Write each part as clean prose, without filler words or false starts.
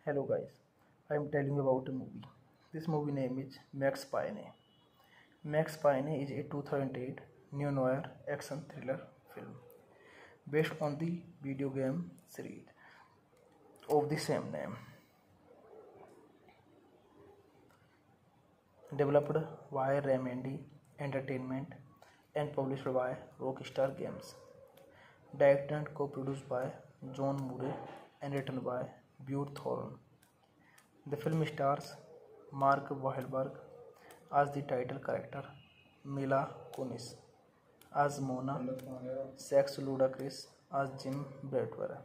Hello guys, I am telling you about a movie. This movie name is Max Payne. Max Payne is a 2008 neo-noir action thriller film based on the video game series of the same name, developed by Remedy Entertainment and published by Rockstar Games. Directed and co-produced by John Murray and written by Beau Thorne. The film stars Mark Wahlberg as the title character, Mila Kunis as Mona, Sax Ludacris as Jim Bradford,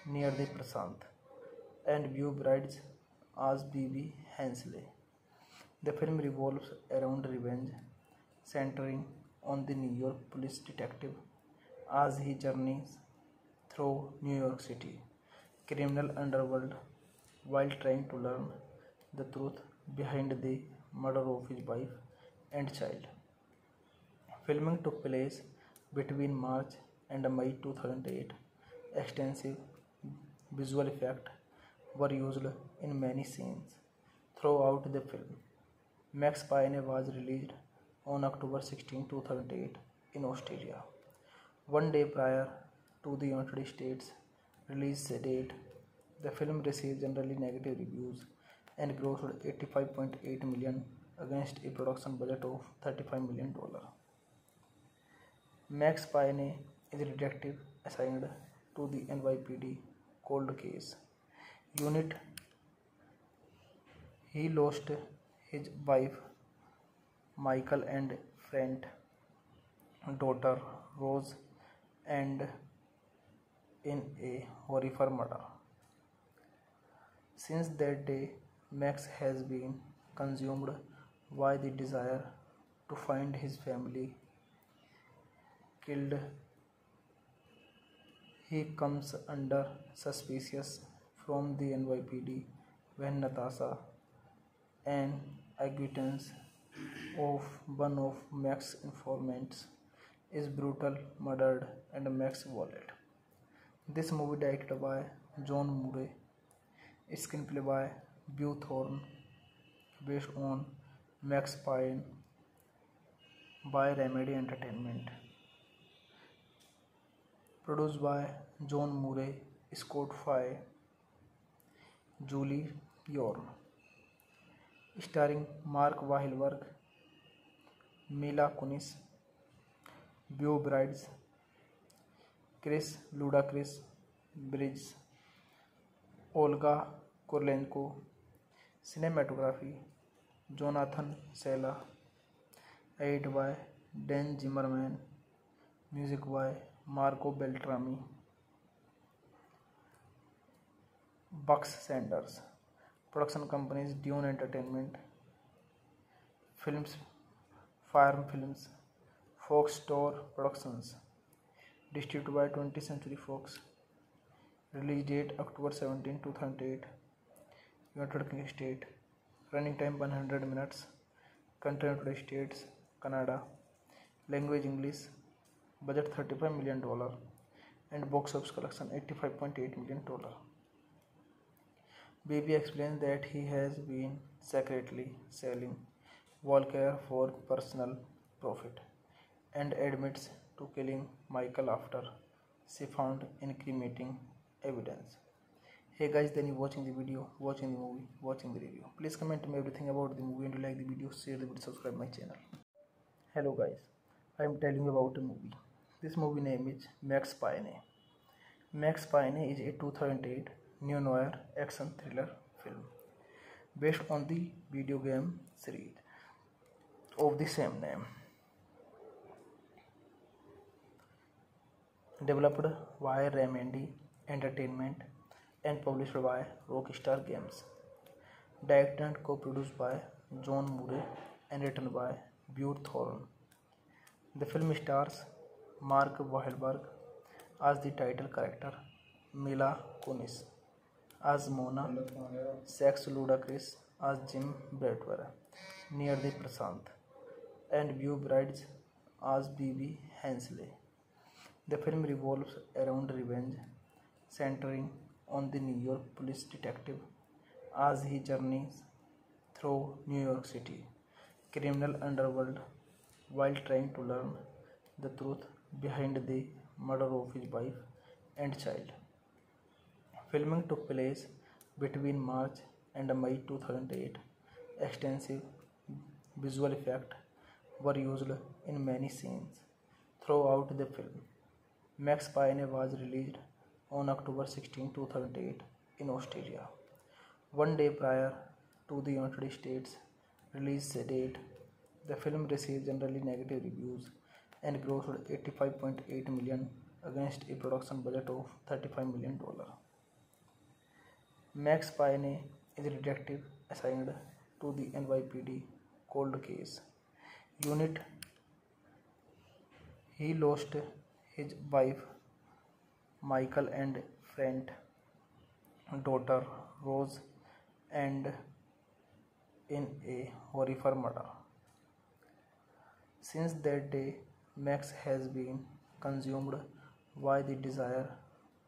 near the Prasant, and Beau Brides as B.B. Hensley. The film revolves around revenge, centering on the New York police detective as he journeys through New York City criminal underworld while trying to learn the truth behind the murder of his wife and child. Filming took place between March and May 2008. Extensive visual effects were used in many scenes throughout the film. Max Payne was released on October 16, 2008 in Australia. One day prior to the United States release date, the film received generally negative reviews and grossed $85.8 million against a production budget of $35 million. Max Payne is a detective assigned to the NYPD cold case unit. He lost his wife Michael and friend daughter Rose and in a horrific murder. Since that day, Max has been consumed by the desire to find his family killed. He comes under suspicion from the NYPD when Natasha, an acquaintance of one of Max's informants, is brutally murdered and Max wallet. This movie directed by John Murray, screenplay by Beau Thorne, based on Max Payne by Remedy Entertainment, produced by John Murray, Scott Fry, Julie Yorn, starring Mark Wahlberg, Mila Kunis, Beau Brides, Chris Ludacris Bridges, Olga Kurylenko. Cinematography Jonathan Sela. Edited by Dan Zimmerman. Music by Marco Beltrami. Bucks Sanders. Production companies Dune Entertainment Films, Farm Films, Fox Store Productions. Distributed by 20th Century Fox. Release date October 17, 2008. United States. Running time 100 minutes. Country United States, Canada. Language English. Budget $35 million and box office collection $85.8 million. Baby explains that he has been secretly selling Volcare for personal profit and admits to killing Michael after she found incriminating evidence. Hey guys, then you watching the video, watching the movie, watching the review. Please comment me everything about the movie, and you like the video, share the video, subscribe my channel. Hello guys, I am telling you about a movie. This movie name is Max Payne. Max Payne is a 2008 neo-noir action thriller film based on the video game series of the same name, developed by Remedy Entertainment and published by Rockstar Games. Directed and co-produced by John Murray and written by Beau Thorne. The film stars Mark Wahlberg as the title character, Mila Kunis as Mona, Sax Ludacris as Jim Bradford, near the Prasant, and Beau Brides as B.B. Hensley. The film revolves around revenge, centering on the New York police detective as he journeys through New York City criminal underworld while trying to learn the truth behind the murder of his wife and child. Filming took place between March and May 2008. Extensive visual effects were used in many scenes throughout the film. Max Payne was released on October 16, 2008 in Australia, one day prior to the United States release date. The film received generally negative reviews and grossed $85.8 million against a production budget of $35 million. Max Payne is a detective assigned to the NYPD cold case unit. He lost his wife Michael and friend daughter Rose and in a horrific murder. Since that day, Max has been consumed by the desire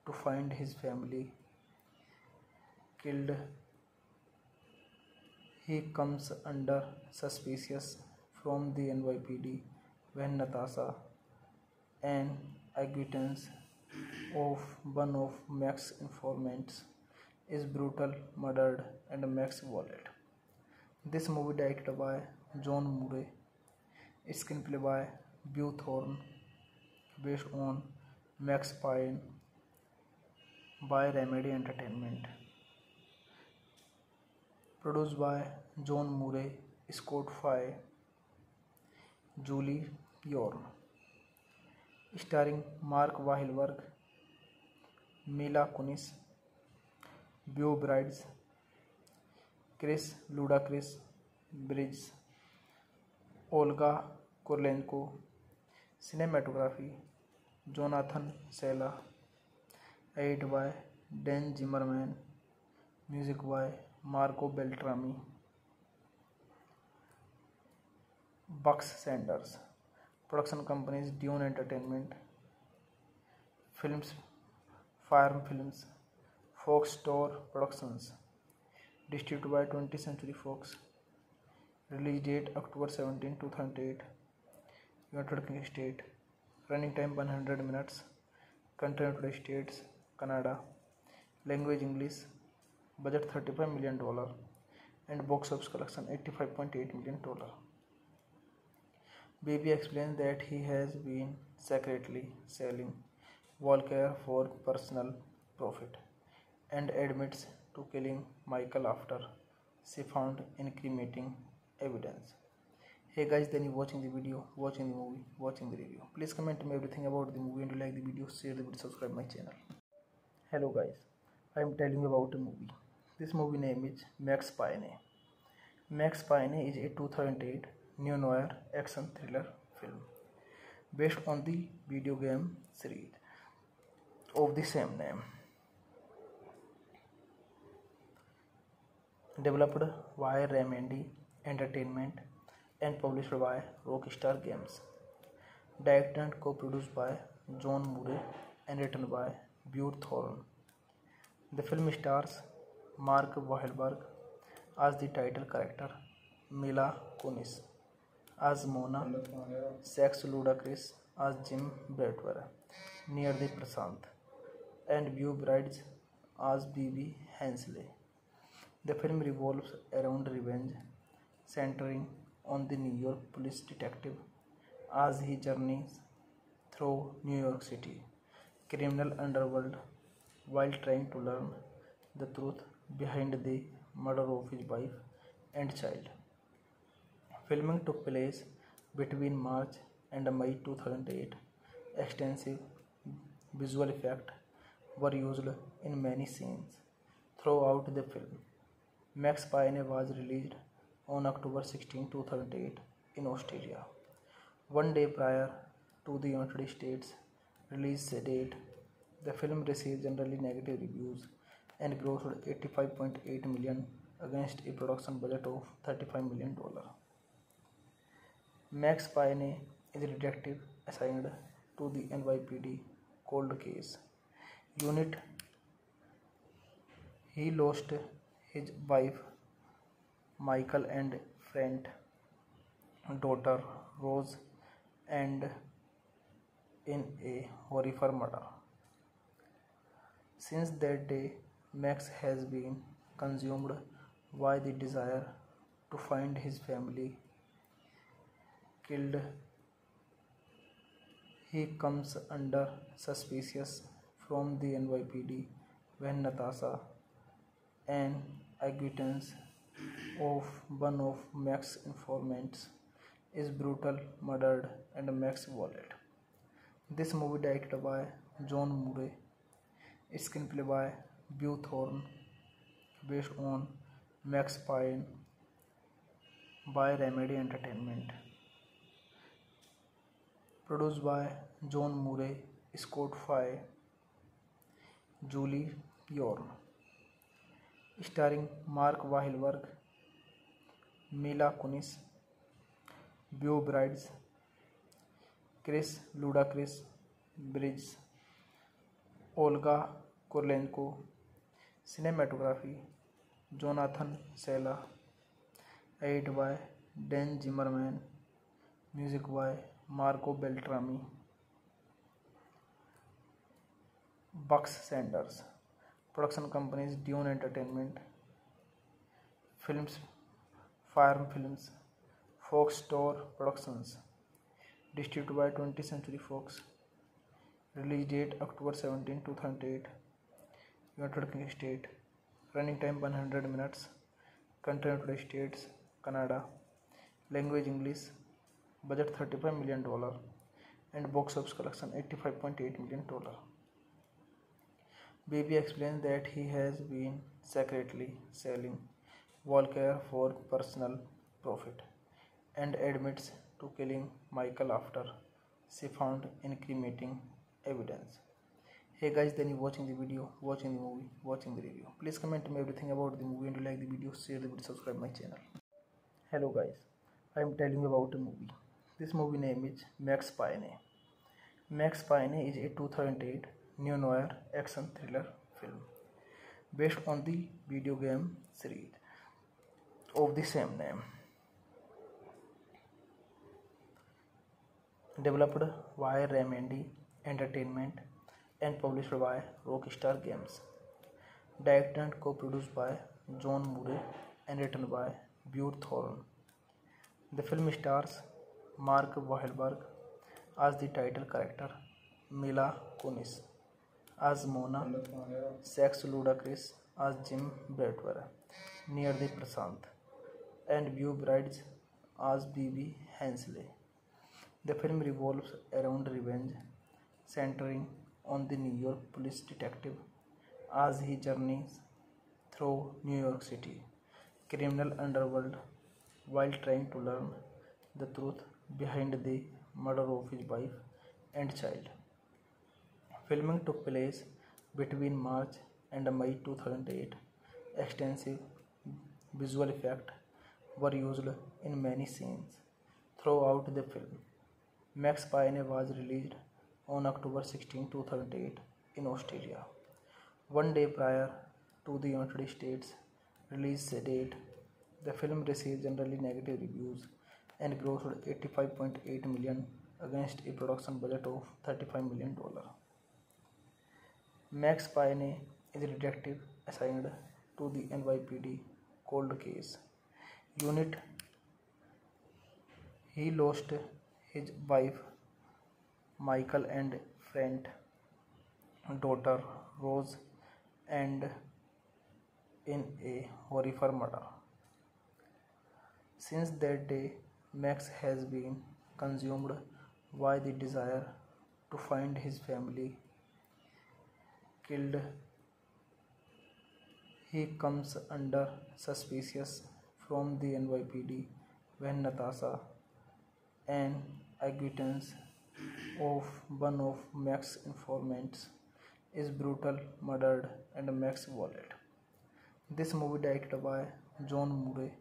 to find his family killed. He comes under suspicion from the NYPD when Natasha, an acquaintance of one of Max's informants, is brutally murdered and Max wallet. This movie directed by John Murray, screenplay by Beau Thorne, based on Max Payne by Remedy Entertainment. Produced by John Murray, Scott Fry, Julie Yorn. Starring Mark Wahlberg, Mila Kunis, Beau Bridges, Chris Ludacris Bridges, Olga Kurylenko. Cinematography Jonathan Sela. Edited by Dan Zimmerman. Music by Marco Beltrami. Bucks Sanders. Production companies Dune Entertainment Films, Farm Films, Fox Store Productions. Distributed by 20th Century Fox. Release date October 17, 2008. United Kingdom State. Running time 100 minutes. Country United States, Canada. Language English. Budget $35 million and box office collection $85.8 million. Baby explains that he has been secretly selling Volcare for personal profit and admits to killing Michael after she found incriminating evidence. Hey guys, then you watching the video, watching the movie, watching the review. Please comment me everything about the movie and you like the video, share the video, subscribe my channel. Hello guys, I am telling you about a movie. This movie name is Max Payne. Max Payne is a 2008 neo-noir action thriller film based on the video game series of the same name. Developed by Remedy Entertainment and published by Rockstar Games. Directed and co-produced by John Murray and written by Beau Thorne. The film stars Mark Wahlberg as the title character, Mila Kunis as Mona, Sax Ludacris as Jim Bradford, Near the Prasant, and Beau Bridges as BB Hensley. The film revolves around revenge, centering on the New York police detective as he journeys through New York City criminal underworld while trying to learn the truth behind the murder of his wife and child. Filming took place between March and May 2008. Extensive visual effects were used in many scenes throughout the film. Max Payne was released on October 16, 2008 in Australia, one day prior to the United States release date. The film received generally negative reviews and grossed $85.8 million against a production budget of $35 million. Max Payne is a detective assigned to the NYPD cold case unit. He lost his wife Michael and friend daughter Rose and in a horrific murder. Since that day, Max has been consumed by the desire to find his family killed. He comes under suspicion from the NYPD when Natasha, an acquaintance of one of Max's informants, is brutally murdered and Max's wallet. This movie directed by John Murray, screenplay by Beau Thorne, based on Max Payne by Remedy Entertainment, produced by John Murray, Scott Fry, Julie Yorn, starring Mark Wahlberg, Mila Kunis, Beau Bridges, Chris Ludacris Bridges, Olga Kurylenko. Cinematography Jonathan Sela, edited by Dan Zimmerman, music by Marco Beltrami. Bucks Sanders, production companies Dune Entertainment, films Farm Films, Fox Store Productions, distributed by 20th Century Fox. Release date October 17, 2008. United Kingdom state. Running time 100 minutes. Country United States, Canada. Language English. Budget $35 million and box office collection $85.8 million. Baby explains that he has been secretly selling Volcare for personal profit and admits to killing Michael after she found incriminating evidence. Hey guys, then you watching the video, watching the movie, watching the review. Please comment me everything about the movie, and you like the video, share the video, subscribe my channel. Hello guys, I am telling you about a movie. This movie name is Max Payne. Max Payne is a 2008 neo-noir action thriller film based on the video game series of the same name. Developed by Remedy Entertainment and published by Rockstar Games. Directed and co-produced by John Murray and written by Beau Thorne. The film stars Mark Wahlberg as the title character, Mila Kunis as Mona, Sax Ludacris as Jim Bradford, near the Prasant, and Beau Bridges as BB Hensley. The film revolves around revenge, centering on the New York police detective as he journeys through New York City criminal underworld while trying to learn the truth behind the murder of his wife and child. Filming took place between March and May 2008. Extensive visual effects were used in many scenes throughout the film. Max Payne was released on October 16, 2008 in Australia, one day prior to the United States release date. The film received generally negative reviews and grossed $85.8 million against a production budget of $35 million. Max Payne is a detective assigned to the NYPD cold case unit. He lost his wife Michael and friend daughter Rose and in a horrific murder. Since that day, Max has been consumed by the desire to find his family killed. He comes under suspicion from the NYPD when Natasha, an acquaintance of one of Max's informants, is brutally murdered and Max's wallet. This movie directed by John Murray,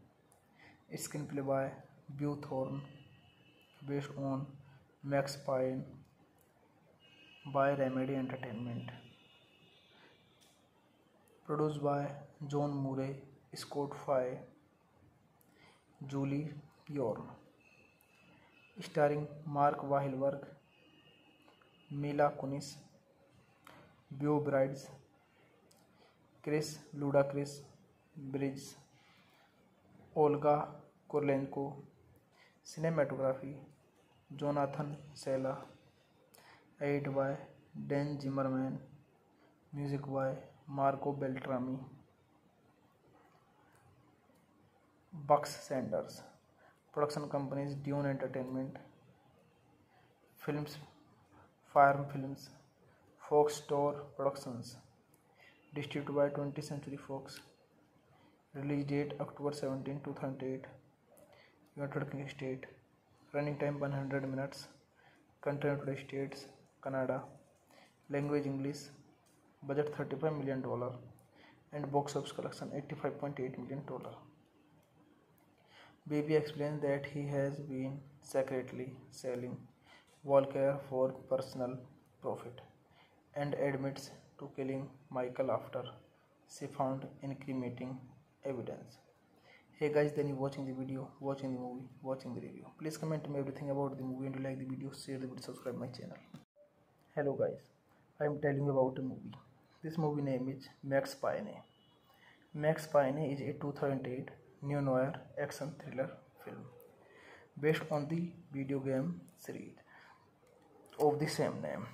screenplay by Beau Thorne, based on Max Payne by Remedy Entertainment, produced by John Murray, Scott Fry, Julie Yorn, starring Mark Wahlberg, Mila Kunis, Beau Brides, Chris Ludacris Bridges, Olga Kurylenko. Cinematography Jonathan Sela. Edited by Dan Zimmerman. Music by Marco Beltrami. Bucks Sanders. Production companies Dune Entertainment. Films Fire Films. Fox Store Productions. Distributed by 20th Century Fox. Release date October 17, 2008. United Kingdom State. Running time 100 minutes. Country United States, Canada. Language English. Budget $35 million. And box office collection $85.8 million. Baby explains that he has been secretly selling Volcare for personal profit and admits to killing Michael after she found incriminating evidence. Hey guys, then you watching the video, watching the movie, watching the review. Please comment me everything about the movie, and you like the video, share the video, subscribe my channel. Hello guys, I am telling you about a movie. This movie name is Max Payne. Max Payne is a 2008 neo-noir action thriller film based on the video game series of the same name.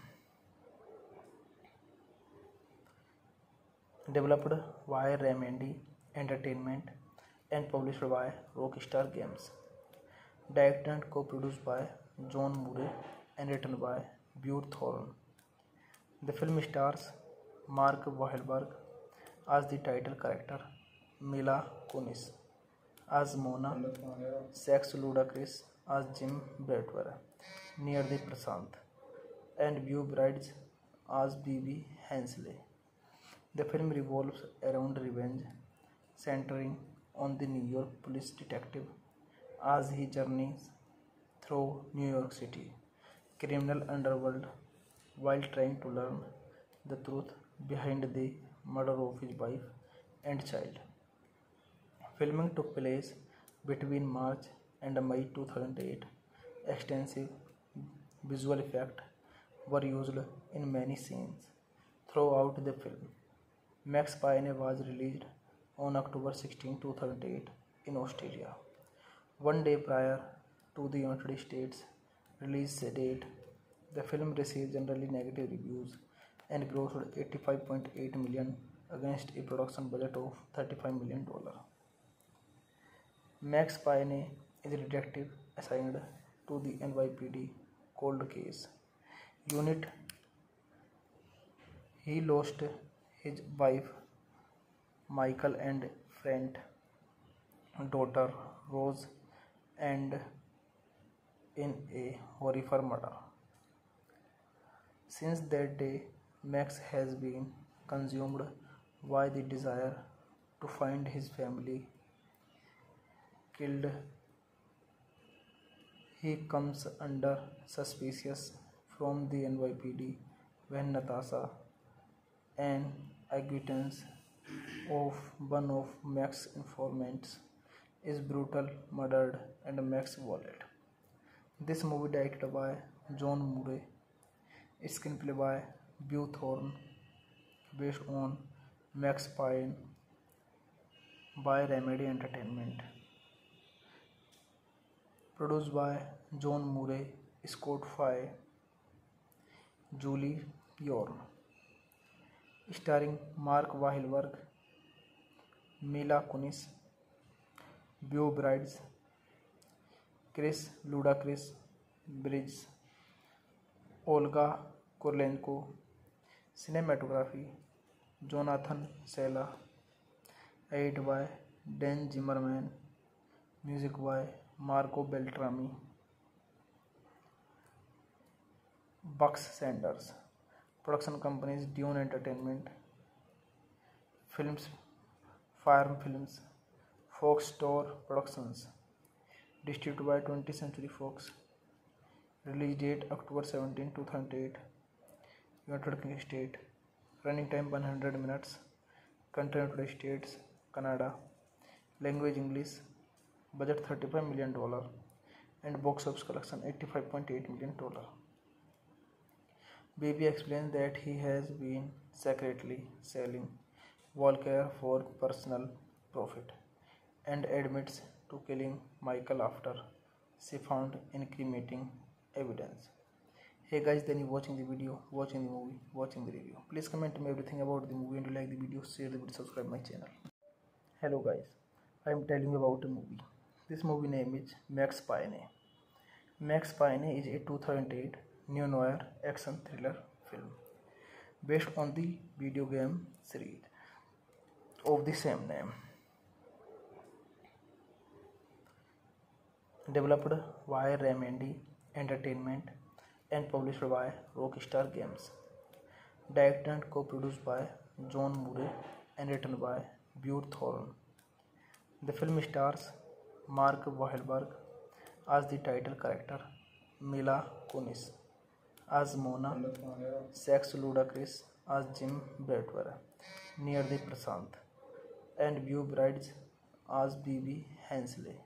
Developed by Remedy Entertainment and published by Rockstar Games. Directed and co-produced by John Murray and written by Beau Thorne. The film stars Mark Wahlberg as the title character, Mila Kunis as Mona, Sax Ludacris as Jim Bradford, near the Prasant, and Beau Brides as Bibi Hensley. The film revolves around revenge, centering on the New York police detective as he journeys through New York City criminal underworld while trying to learn the truth behind the murder of his wife and child. Filming took place between March and May 2008. Extensive visual effects were used in many scenes throughout the film. Max Payne was released on October 16, 2008 in Australia, one day prior to the United States release date. The film received generally negative reviews and grossed $85.8 million against a production budget of $35 million. Max Payne is a detective assigned to the NYPD cold case unit. He lost his wife Michael and friend daughter Rose and in a horrific murder. Since that day, Max has been consumed by the desire to find his family killed. He comes under suspicion from the NYPD when Natasha, an acquaintance of one of Max's informants, is brutally murdered and Max wallet. This movie directed by John Murray, screenplay by Beau Thorne, based on Max Payne by Remedy Entertainment. Produced by John Murray, Scott Fry, Julie Yorn. Starring Mark Wahlberg, Mila Kunis, Beau Brides, Chris Ludacris Bridges, Olga Kurylenko. Cinematography Jonathan Sela. Edited by Dan Zimmerman. Music by Marco Beltrami. Bucks Sanders. Production companies Dune Entertainment. Films Fire Films. Fox Store Productions. Distributed by 20th Century Fox. Release date October 17, 2008. United Kingdom State. Running time 100 minutes. Country United States, Canada. Language English. Budget $35 million and box office collection $85.8 million. Baby explains that he has been secretly selling Volker for personal profit and admits to killing Michael after she found incriminating evidence. Hey guys, then you watching the video, watching the movie, watching the review. Please comment me everything about the movie and you like the video, share the video, subscribe my channel. Hello guys, I am telling you about a movie. This movie name is Max Payne. Max Payne is a 2008 neo-noir action thriller film based on the video game series of the same name. Developed by Remedy Entertainment and published by Rockstar Games. Directed and co-produced by John Murray and written by Bure Thorne. The film stars Mark Wahlberg as the title character, Mila Kunis as Mona, Sax Ludacris as Jim Bradford, near the Prasant, and Beau Brides as Bibi Hensley.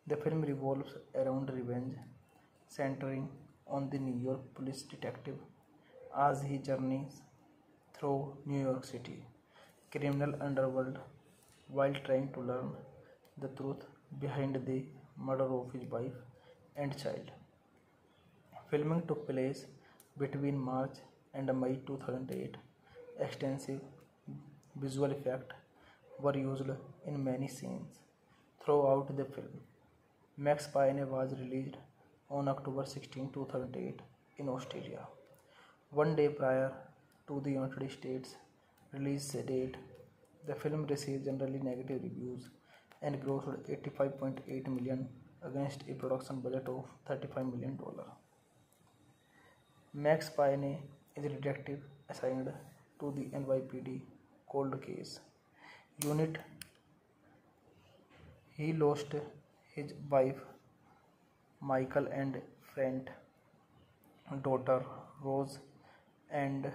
The film revolves around revenge, centering on the New York police detective as he journeys through New York City criminal underworld while trying to learn the truth behind the murder of his wife and child. Filming took place between March and May 2008. Extensive visual effects were used in many scenes throughout the film. Max Payne was released on October 16, 2008 in Australia, one day prior to the United States release date. The film received generally negative reviews and grossed $85.8 million against a production budget of $35 million. Max Payne is a detective assigned to the NYPD cold case unit. He lost his wife Michael and friend daughter Rose and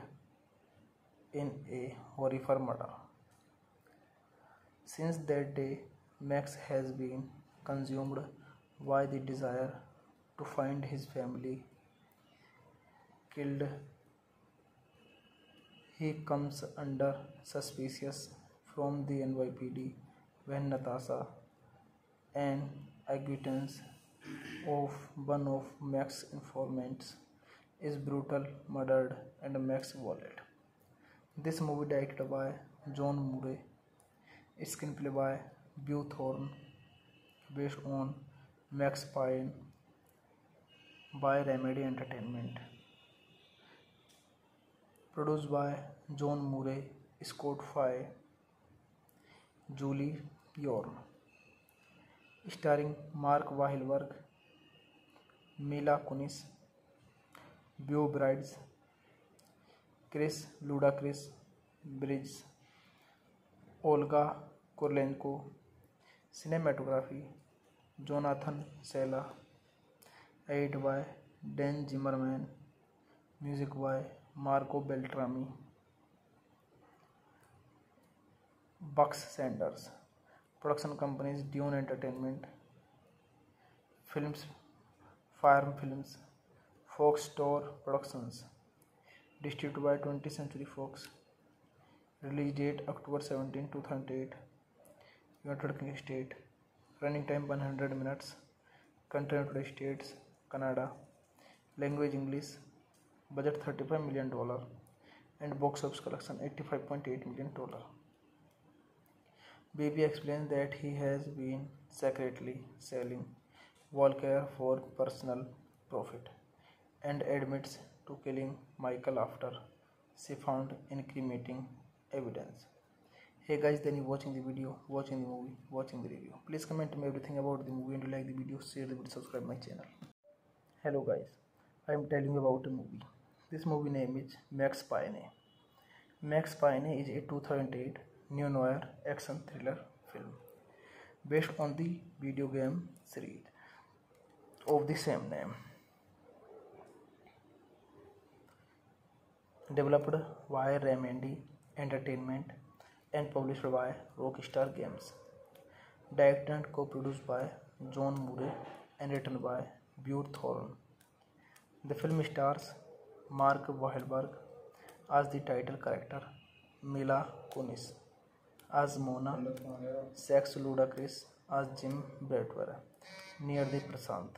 in a horrific murder. Since that day, Max has been consumed by the desire to find his family killed. He comes under suspicion from the NYPD when Natasha, an acquaintance of one of Max's informants, is brutally murdered and Max wallet. This movie directed by John Murray, screenplay by Bure Thorne, based on Max Payne by Remedy Entertainment, produced by John Murray, Scott Fry, Julie Yorn, starring Mark Wahlberg, Mila Kunis, Beau Brides, Chris Ludacris Bridges, Olga Kurylenko. Cinematography Jonathan Sela. Edited by Dan Zimmerman. Music by Marco Beltrami. Bucks Sanders. Production companies Dune Entertainment Films, Farm Films, Fox Store Productions. Distributed by 20th Century Fox. Release date October 17, 2008. United Kingdom State. Running time 100 minutes. Country United States, Canada. Language English. Budget $35 million and box office collection $85.8 million. Baby explains that he has been secretly selling Volker for personal profit and admits to killing Michael after she found incriminating evidence. Hey guys, then you watching the video, watching the movie, watching the review. Please comment me everything about the movie and you like the video, share the video, subscribe my channel. Hello guys, I am telling you about a movie. This movie name is Max Payne. Max Payne is a 2008 neo-noir action thriller film based on the video game series of the same name. Developed by Remedy Entertainment and published by Rockstar Games. Directed and co-produced by John Murray and written by Burt Thorne. The film stars Mark Wahlberg as the title character, Mila Kunis as Mona, Sax Ludacris as Jim Bradford, near the Prasant,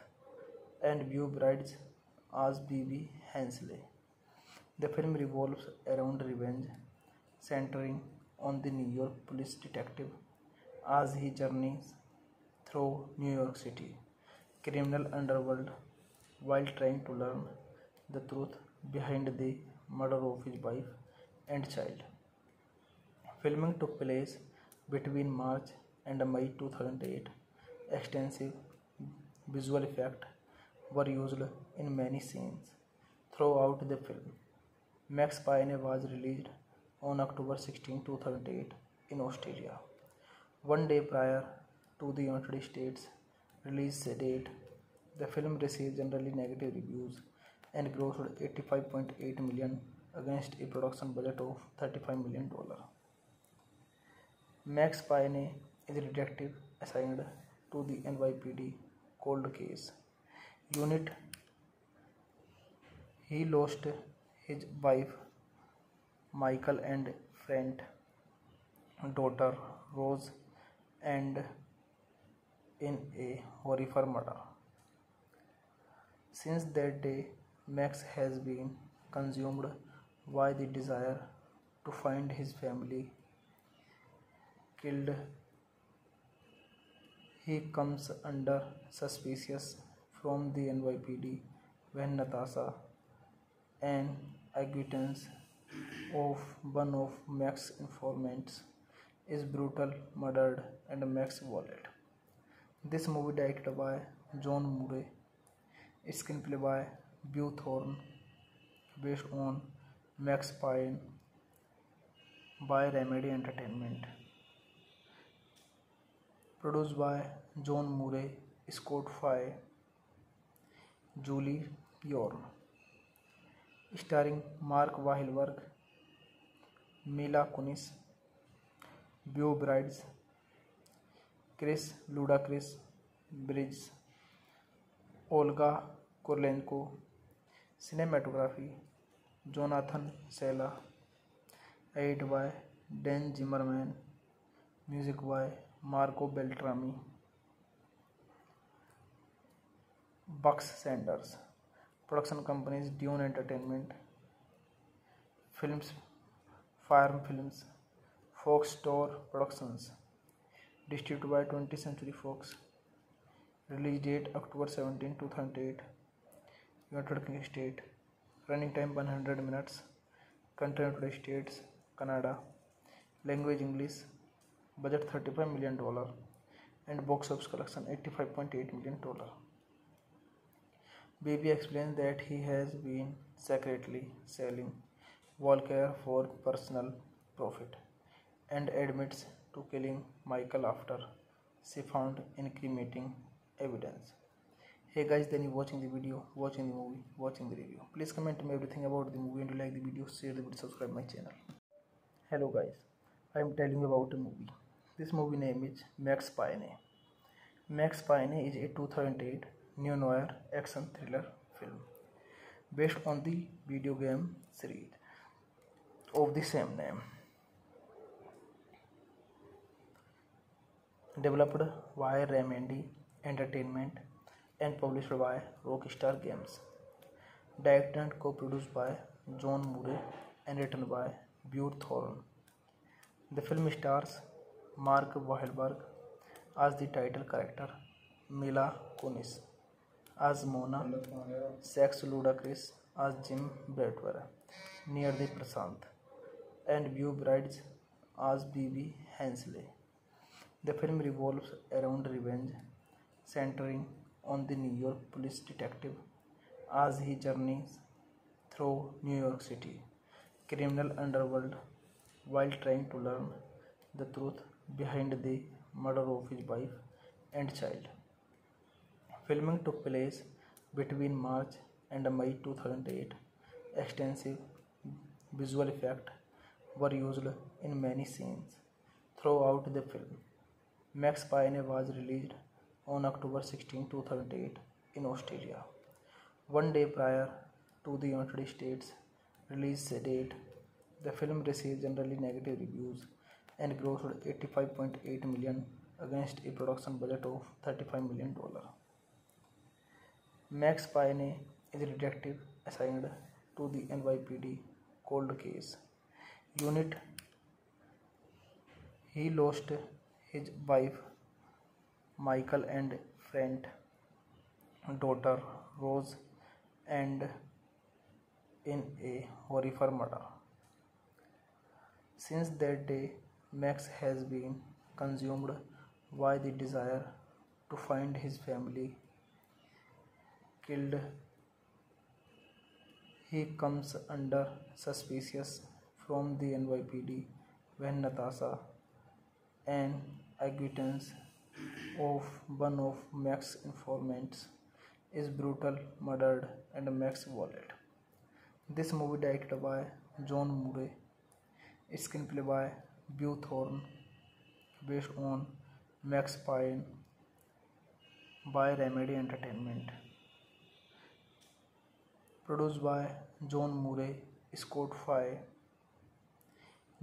and Beau Brides as B.B. Hensley. The film revolves around revenge, centering on the New York police detective as he journeys through New York City criminal underworld while trying to learn the truth behind the murder of his wife and child. Filming took place between March and May 2008. Extensive visual effects were used in many scenes throughout the film. Max Payne was released on October 16, 2008 in Australia. One day prior to the United States release date, the film received generally negative reviews and grossed $85.8 million against a production budget of $35 million. Max Payne is a detective assigned to the NYPD cold case unit. He lost his wife Michael and friend daughter Rose and in a horrific murder. Since that day, Max has been consumed by the desire to find his family killed. He comes under suspicion from the NYPD when Natasha, an acquaintance of one of Max's informants, is brutally murdered and Max's wallet. This movie directed by John Murray, screenplay by Beau Thorne, based on Max Payne by Remedy Entertainment. Produced by John Murray, Scott Fry, Julie Yorn. Starring Mark Wahlberg, Mila Kunis, Beau Brides, Chris Ludacris Bridges, Olga Kurylenko. Cinematography Jonathan Sela. Edited by Dan Zimmerman. Music by Marco Beltrami. Bucks Sanders. Production companies Dune Entertainment Films, Farm Films, Fox Store Productions. Distributed by 20th Century Fox. Release date October 17, 2008. United Kingdom State. Running time 100 minutes. Country United States, Canada. Language English. Budget $35 million and box office collection $85.8 million. Baby explains that he has been secretly selling Volcare for personal profit and admits to killing Michael after she found incriminating evidence. Hey guys, then you watching the video, watching the movie, watching the review. Please comment me everything about the movie and you like the video, share the video, subscribe my channel. Hello guys, I am telling you about a movie. This movie name is Max Payne. Max Payne is a 2008 neo-noir action thriller film based on the video game series of the same name. Developed by Remedy Entertainment and published by Rockstar Games. Directed and co-produced by John Murray and written by Burt Thorne. The film stars Mark Wahlberg as the title character, Mila Kunis as Mona, Sax Ludacris as Jim Bradford, near the Prasant, and Beau Brides as B.B. Hensley. The film revolves around revenge, centering on the New York police detective as he journeys through New York City criminal underworld while trying to learn the truth behind the murder of his wife and child. Filming took place between March and May 2008. Extensive visual effects were used in many scenes throughout the film. Max Payne was released on October 16, 2008 in Australia. One day prior to the United States release date, the film received generally negative reviews and grossed $85.8 million against a production budget of $35 million. Max Payne is a detective assigned to the NYPD cold case unit. He lost his wife Michael and friend daughter Rose and in a horrific murder. Since that day, Max has been consumed by the desire to find his family killed. He comes under suspicion from the NYPD when Natasha, an acquaintance of one of Max's informants, is brutally murdered and Max wallet. This movie directed by John Murray, screenplay by Beau Thorne, based on Max Payne by Remedy Entertainment. Produced by John Murray, Scott Fry,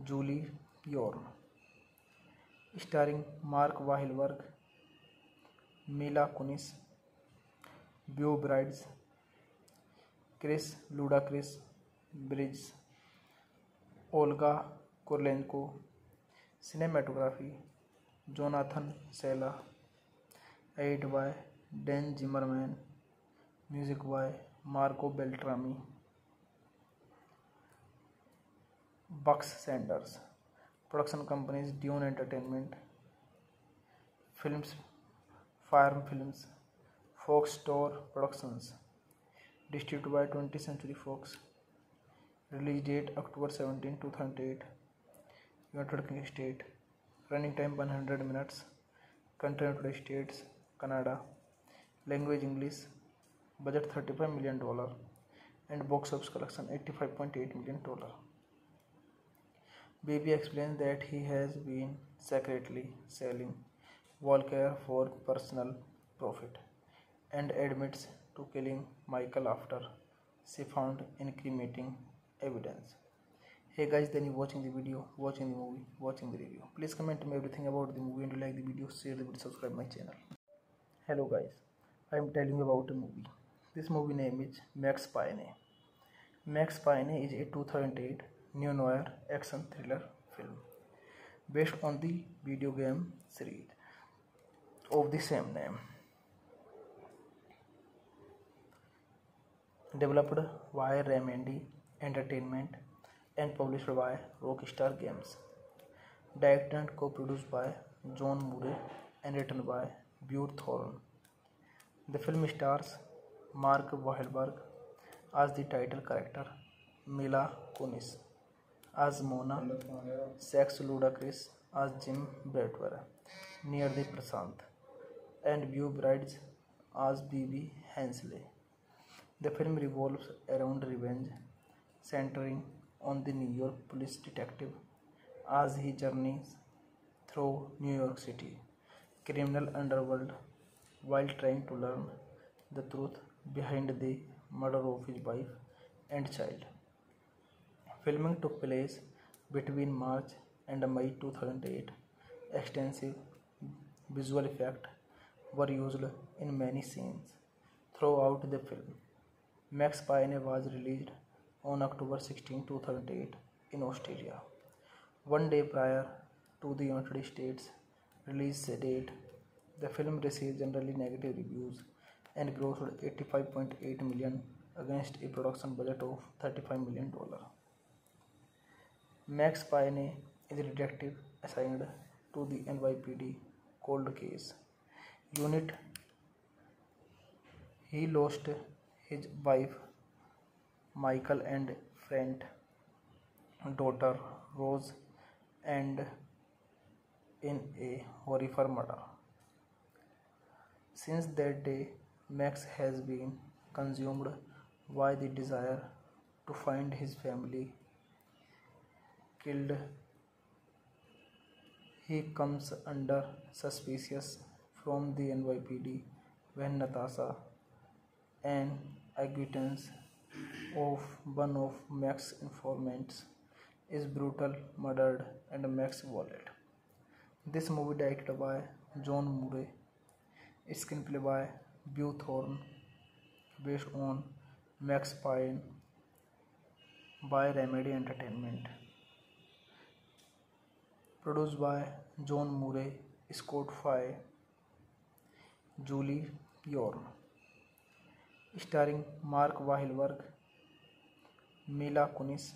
Julie Yorn. Starring Mark Wahlberg, Mila Kunis, Beau Bridges, Chris Ludacris Bridges, Olga Kurylenko. Cinematography Jonathan Sela. Edited by Dan Zimmerman. Music by Marco Beltrami. Bucks Sanders. Production companies Dune Entertainment Films, Farm Films, Fox Store Productions. Distributed by 20th Century Fox. Release date October 17, 2008. United States. Running time 100 minutes. Country United States, Canada. Language English. Budget $35 million and box office collection $85.8 million. Baby explains that he has been secretly selling Volcare for personal profit and admits to killing Michael after she found incriminating evidence. Hey guys, then you watching the video, watching the movie, watching the review. Please comment me everything about the movie and you like the video, share the video, subscribe my channel. Hello guys, I am telling you about a movie. This movie name is Max Payne. Max Payne is a 2008 neo-noir action thriller film based on the video game series of the same name. Developed by Remedy Entertainment and published by Rockstar Games. Directed and co-produced by John Murray and written by Beau Thorne. The film stars Mark Wahlberg as the title character, Mila Kunis as Mona, Sax Ludacris as Jim Bradford, near the Prasant, and Beau Bridges as Bibi Hensley. The film revolves around revenge, centering on the New York police detective as he journeys through New York City criminal underworld while trying to learn the truth behind the murder of his wife and child. Filming took place between March and May 2008. Extensive visual effects were used in many scenes throughout the film. Max Payne was released on October 16, 2008 in Australia. One day prior to the United States release date, the film received generally negative reviews and grossed $85.8 million against a production budget of $35 million. Max Payne is a detective assigned to the NYPD cold case unit. He lost his wife Michael and friend daughter Rose and in a horrific murder. Since that day, Max has been consumed by the desire to find his family killed. He comes under suspicious from the NYPD when Natasha, an acquaintance of one of Max's informants, is brutally murdered and Max wallet. This movie directed by John Murray, screenplay by Beau Thorne, based on Max Payne by Remedy Entertainment. Produced by John Murray, Scott Fry, Julie Yorn. Starring Mark Wahlberg, Mila Kunis,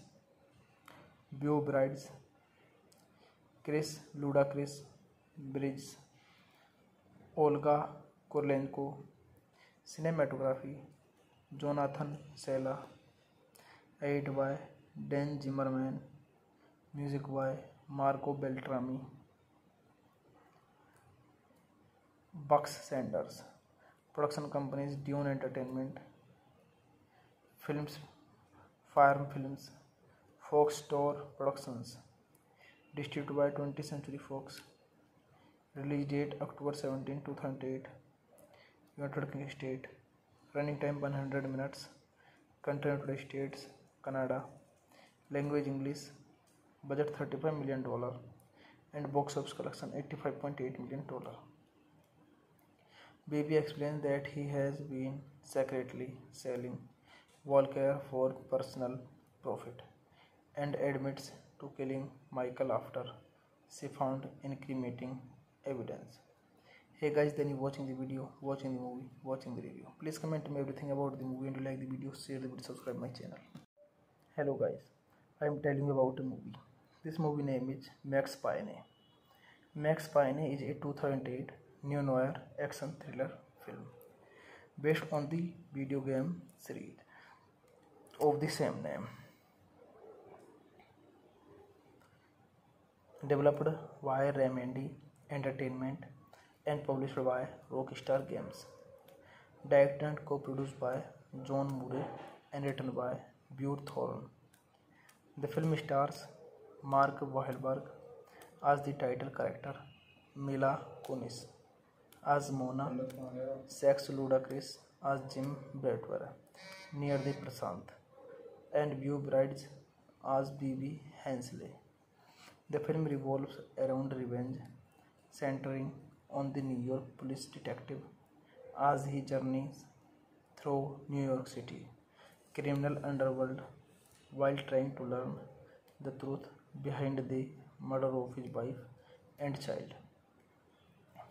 Beau Bridges, Chris Ludacris Bridges, Olga Kurylenko. Cinematography Jonathan Sela. Edited by Dan Zimmerman. Music by Marco Beltrami. Bucks Sanders. Production companies Dune Entertainment, Films, Farm Films, Fox Store Productions. Distributed by 20th Century Fox. Release date October 17, 2008. United Kingdom State. Running time 100 minutes. Country United States, Canada. Language English. Budget $35 million and box office collection $85.8 million. Baby explains that he has been secretly selling Volcare for personal profit and admits to killing Michael after she found incriminating evidence. Hey guys, then you watching the video, watching the movie, watching the review. Please comment me everything about the movie and you like the video, share the video, subscribe my channel. Hello guys, I am telling you about a movie. This movie name is Max Payne. Max Payne is a 2008 neo-noir action thriller film based on the video game series of the same name. Developed by Remedy Entertainment and published by Rockstar Games. Directed and co-produced by John Murray and written by Beau Thorne. The film stars Mark Wahlberg as the title character, Mila Kunis as Mona, Sax Ludacris as Jim Bradford, near the Prasant, and Beau Bridges as BB Hensley. The film revolves around revenge, centering on the New York police detective as he journeys through New York City criminal underworld while trying to learn the truth behind the murder of his wife and child.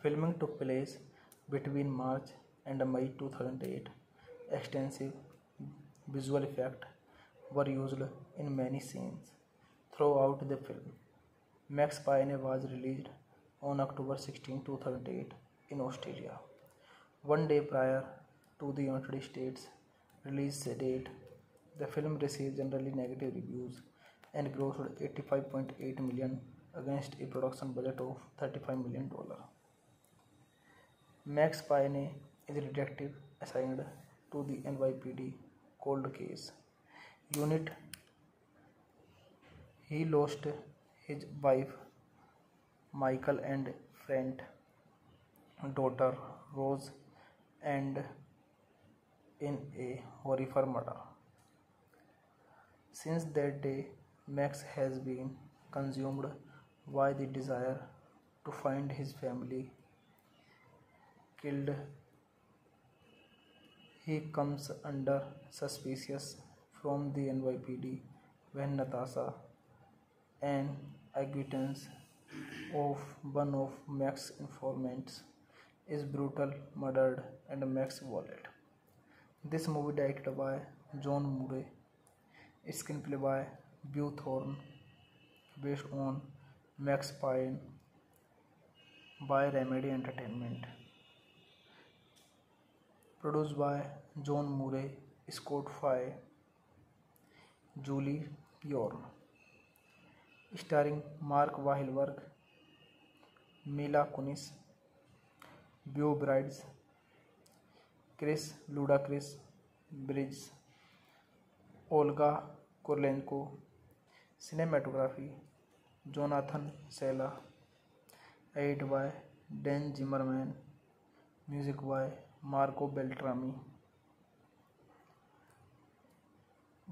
Filming took place between March and May 2008. Extensive visual effects were used in many scenes throughout the film. Max Payne was released on October 16, 2008 in Australia, one day prior to the United States release date. The film received generally negative reviews and grossed $85.8 million against a production budget of $35 million. Max Payne is a detective assigned to the NYPD cold case unit. He lost his wife Michael and friend daughter Rose and in a horrific murder. Since that day, Max has been consumed by the desire to find his family killed. He comes under suspicion from the NYPD when Natasha, an acquaintance of one of Max's informants, is brutally murdered and Max wallet. This movie directed by John Murray, screenplay by Beau Thorne, based on Max Payne by Remedy Entertainment. Produced by John Murray, Scott Fry, Julie Yorn. Starring Mark Wahlberg, Mila Kunis, Beau Bridges, Chris Ludacris Bridges, Olga Kurylenko. Cinematography Jonathan Sela. edited by Dan Zimmerman, music by Marco Beltrami.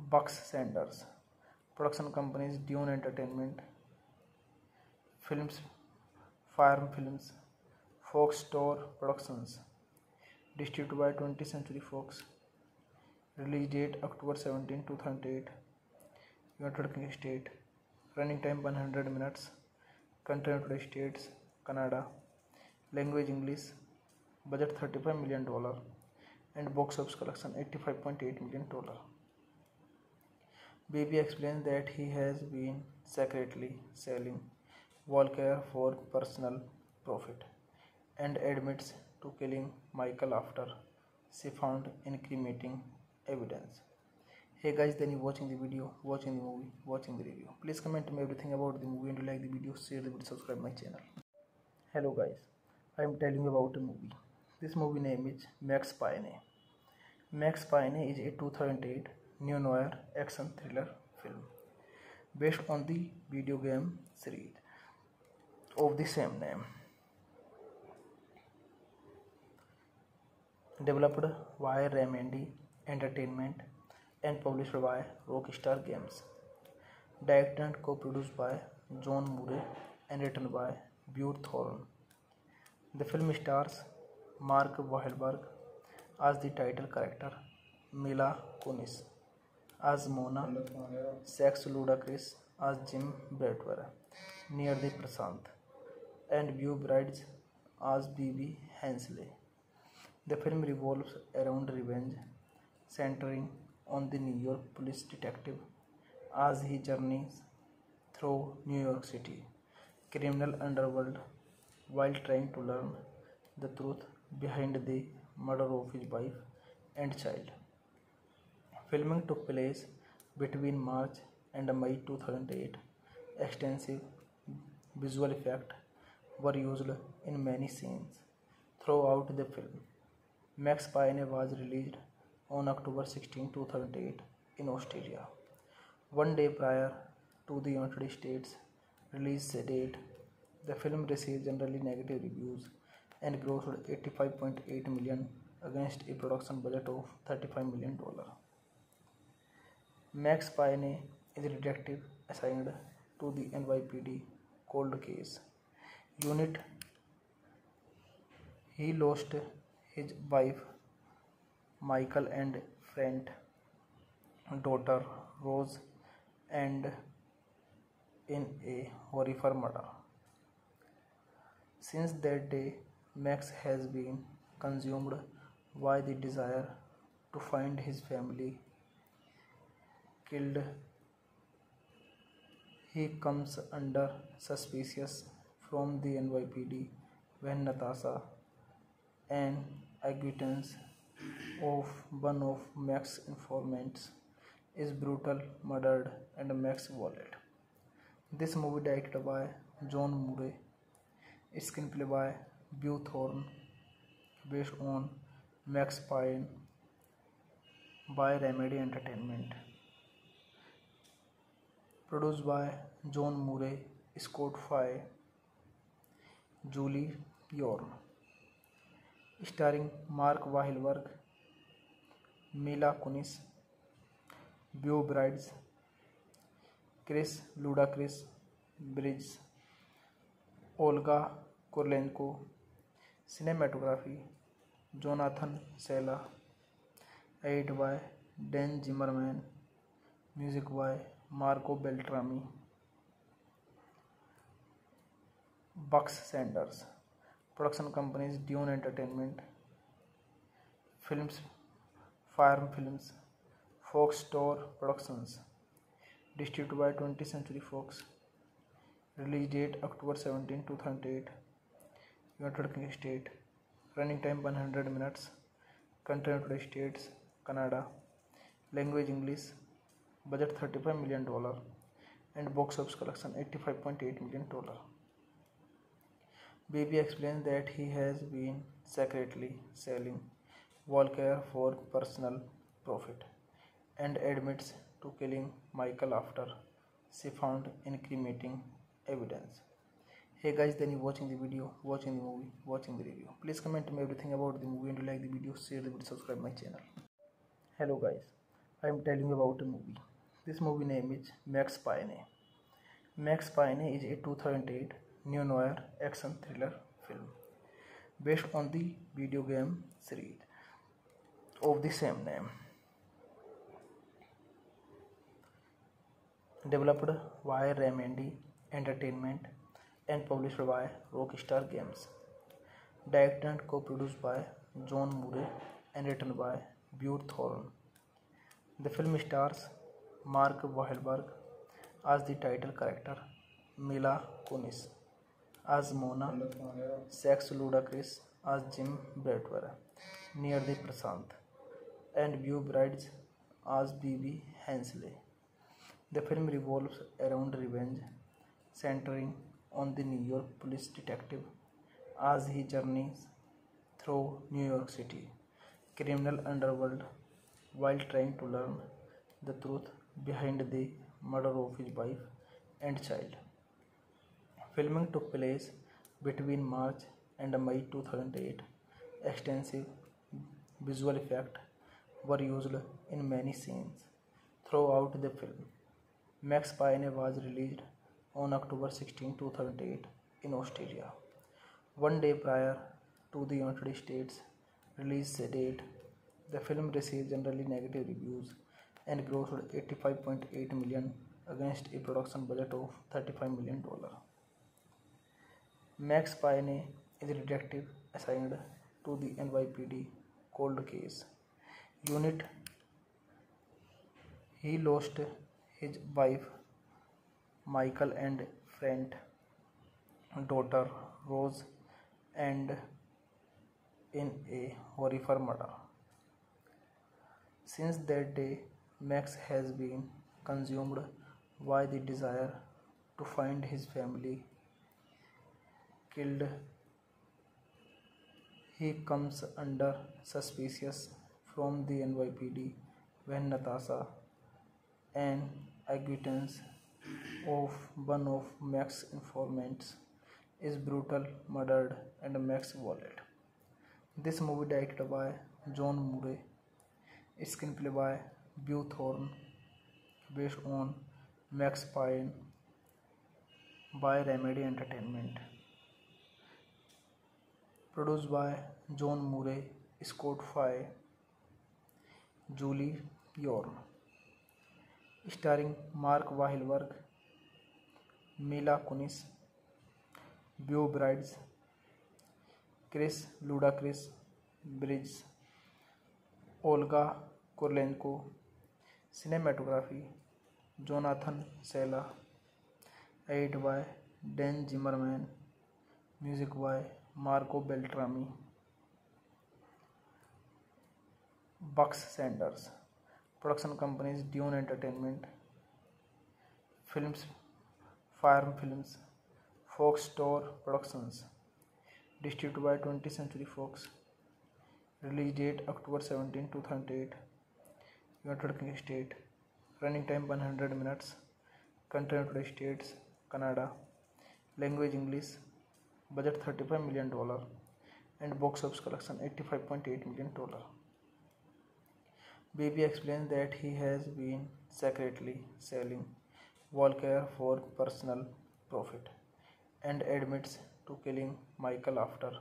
Bucks Sanders. Production companies Dune Entertainment, Films, Fire Films, Fox Store Productions. Distributed by 20th Century Fox. Release date October 17, 2008. United Kingdom State. Running time 100 minutes. Country United States, Canada. Language English. Budget $35 million. And box office collection $85.8 million. Baby explains that he has been secretly selling Volker for personal profit and admits to killing Michael after she found incriminating evidence. Hey guys, then you watching the video, watching the movie, watching the review. Please comment me everything about the movie, and you like the video, share the video, subscribe my channel. Hello guys, I am telling you about a movie. This movie name is Max Payne. Max Payne is a 2008 neo-noir action thriller film based on the video game series of the same name. Developed by Remedy Entertainment and published by Rockstar Games. Directed and co-produced by John Murray and written by Bure Thorne. The film stars Mark Wahlberg as the title character, Mila Kunis as Mona, Sax Ludacris as Jim Bradford, Near the Prasant, and Beau Brides as Bibi Hensley. The film revolves around revenge, centering on the New York police detective as he journeys through New York City criminal underworld while trying to learn the truth behind the murder of his wife and child. Filming took place between March and May 2008. Extensive visual effects were used in many scenes throughout the film. Max Payne was released on October 16, 2008 in Australia, one day prior to the United States release date. The film received generally negative reviews and grossed $85.8 million against a production budget of $35 million. Max Payne is a detective assigned to the NYPD cold case unit. He lost his wife Michael and friend daughter Rose and in a horrific murder. Since that day, Max has been consumed by the desire to find his family killed. He comes under suspicion from the NYPD when Natasha, an acquaintance of one of Max's informants, is brutally murdered and Max's wallet. This movie directed by John Murray, screenplay by Bure Thorne, based on Max Payne by Remedy Entertainment. Produced by John Murray, Scott Fry, Julie Yorn. Starring Mark Wahlberg, Mila Kunis, Beau Brides, Chris Ludacris Bridges, Olga Kurylenko. Cinematography Jonathan Sela. Edited by Dan Zimmerman, music by Marco Beltrami. Bucks Sanders. Production companies Dune Entertainment, Films, Fire Films, Fox Store Productions. Distributed by 20th Century Fox. Release date October 17, 2008. United Kingdom State. Running time 100 minutes. Country United States, Canada. Language English. Budget $35 million. And box office collection $85.8 million. Baby explains that he has been secretly selling Volker for personal profit and admits to killing Michael after she found incriminating evidence. Hey guys, then you watching the video, watching the movie, watching the review. Please comment me everything about the movie and you like the video, share the video, subscribe my channel. Hello guys, I am telling you about a movie. This movie name is Max Payne. Max Payne is a 2008 neo-noir action thriller film based on the video game series of the same name. Developed by Remedy Entertainment and published by Rockstar Games. Directed and co-produced by John Murray and written by Bure Thorne. The film stars Mark Wahlberg as the title character, Mila Kunis as Mona, Sax Ludacris as Jim Bradford, near the Prasant, and Beau Brides as Bibi Hensley. The film revolves around revenge, centering on the New York police detective as he journeys through New York City criminal underworld while trying to learn the truth behind the murder of his wife and child. Filming took place between March and May 2008. Extensive visual effects were used in many scenes throughout the film. Max Payne was released on October 16, 2008 in Australia, one day prior to the United States release date. The film received generally negative reviews and grossed $85.8 million against a production budget of $35 million. Max Payne is a detective assigned to the NYPD cold case unit. He lost his wife Michael and friend daughter Rose and in a horrific murder. Since that day, Max has been consumed by the desire to find his family killed. He comes under suspicion from the NYPD when Natasha, an acquaintance of one of Max's informants, is brutally murdered and Max wallet. This movie directed by John Murray, screenplay by Bure Thorne, based on Max Payne by Remedy Entertainment. Produced by John Murray, Scott Fry, Julie Yorn. Starring Mark Wahlberg, Mila Kunis, Beau Brides, Chris Ludacris Bridges, Olga Kurylenko. Cinematography Jonathan Sela. Edited by Dan Zimmerman. Music by Marco Beltrami. Bucks Sanders. Production companies Dune Entertainment Films, Farm Films, Fox Store Productions. Distributed by 20th Century Fox. Release date October 17, 2008. United States. Running time 100 minutes. Country United States, Canada. Language English. Budget $35 million and box office collection $85.8 million. Baby explains that he has been secretly selling Volcare for personal profit and admits to killing Michael after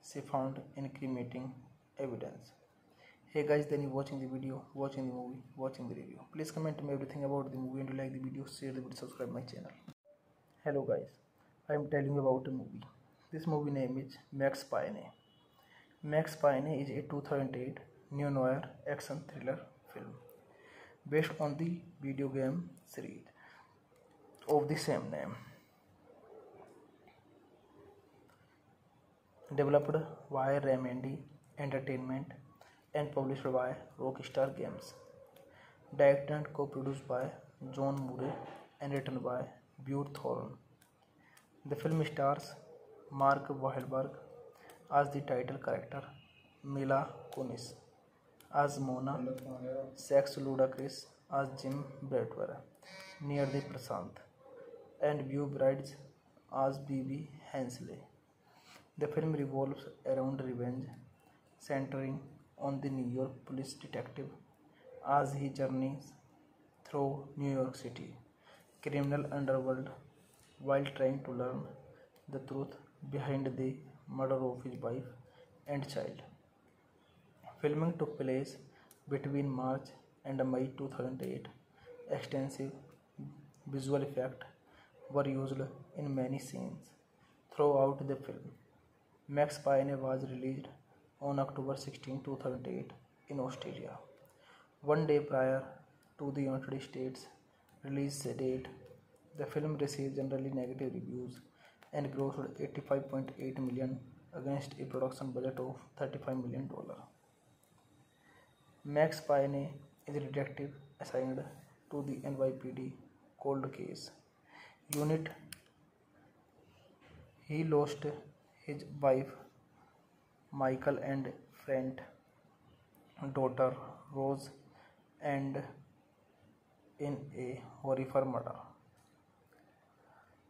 she found incriminating evidence. Hey guys, then you watching the video, watching the movie, watching the review. Please comment me everything about the movie and you like the video, share the video, subscribe my channel. Hello guys, I am telling you about a movie. This movie name is Max Payne. Max Payne is a 2008 neo-noir action thriller film based on the video game series of the same name. Developed by Remedy Entertainment and published by Rockstar Games. Directed and co-produced by John Murray and written by Bure Thorne. The film stars Mark Wahlberg as the title character, Mila Kunis as Mona, Sax Ludacris as Jim Bradford, near the Prasant, and Beau Brides as B.B. Hensley. The film revolves around revenge, centering on the New York police detective as he journeys through New York City criminal underworld while trying to learn the truth behind the murder of his wife and child. Filming took place between March and May 2008. Extensive visual effects were used in many scenes throughout the film. Max Payne was released on October 16, 2008 in Australia. One day prior to the United States release date, the film received generally negative reviews and grossed $85.8 million against a production budget of $35 million. Max Payne is a detective assigned to the NYPD cold case unit. He lost his wife Michael and friend daughter Rose and in a horrific murder.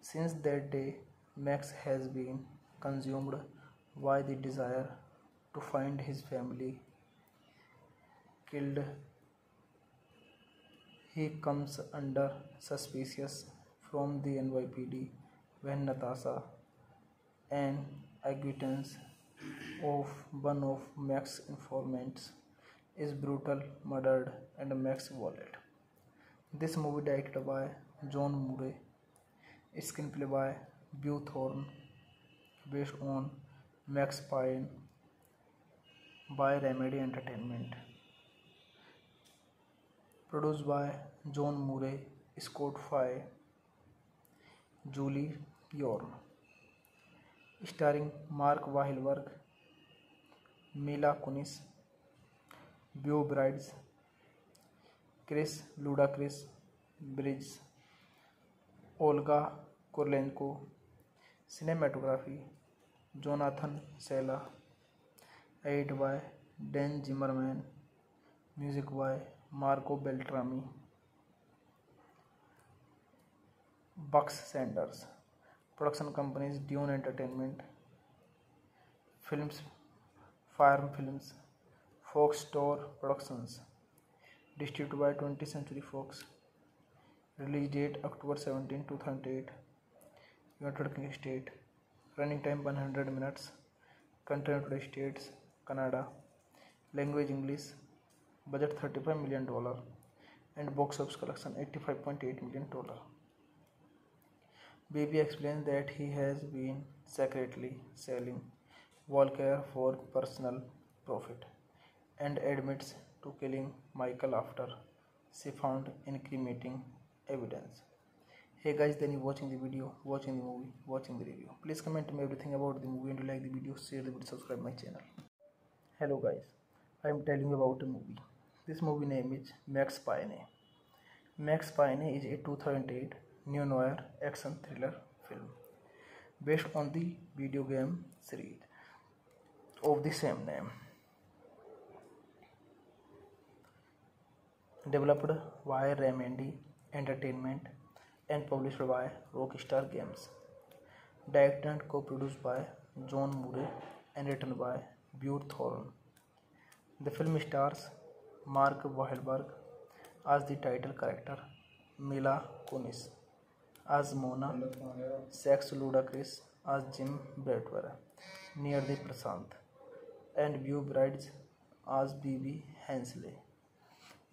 Since that day, Max has been consumed by the desire to find his family killed. He comes under suspicion from the NYPD when Natasha, an acquaintance of one of Max's informants, is brutally murdered and Max wallet. This movie directed by John Murray, screenplay by Beau Thorne, based on Max Payne by Remedy Entertainment. Produced by John Murray, Scott Fry, Julie Yorn. Starring Mark Wahlberg, Mila Kunis, Beau Bridges, Chris Ludacris Bridges, Olga Kurylenko. Cinematography Jonathan Sela. Edited by Dan Zimmerman. Music by Marco Beltrami. Bucks Sanders. Production companies Dune Entertainment Films, Farm Films, Fox Store Productions. Distributed by 20th Century Fox. Release date October 17, 2008. United States. Running time 100 minutes. Country United States, Canada. Language English. Budget $35 million and box office collection $85.8 million. Baby explains that he has been secretly selling Volcare for personal profit and admits to killing Michael after she found incriminating evidence. Hey guys, then you watching the video, watching the movie, watching the review. Please comment me everything about the movie and you like the video, share the video, subscribe my channel. Hello guys, I am telling you about a movie. This movie name is Max Payne. Max Payne is a 2008 neo-noir action thriller film based on the video game series of the same name. Developed by Remedy Entertainment and published by Rockstar Games. Directed and co-produced by John Murray and written by Beau Thorne. The film stars Mark Wahlberg as the title character, Mila Kunis as Mona, Sax Ludacris as Jim Bradford, near the Prasant, and Beau Bridges as B.B. Hensley.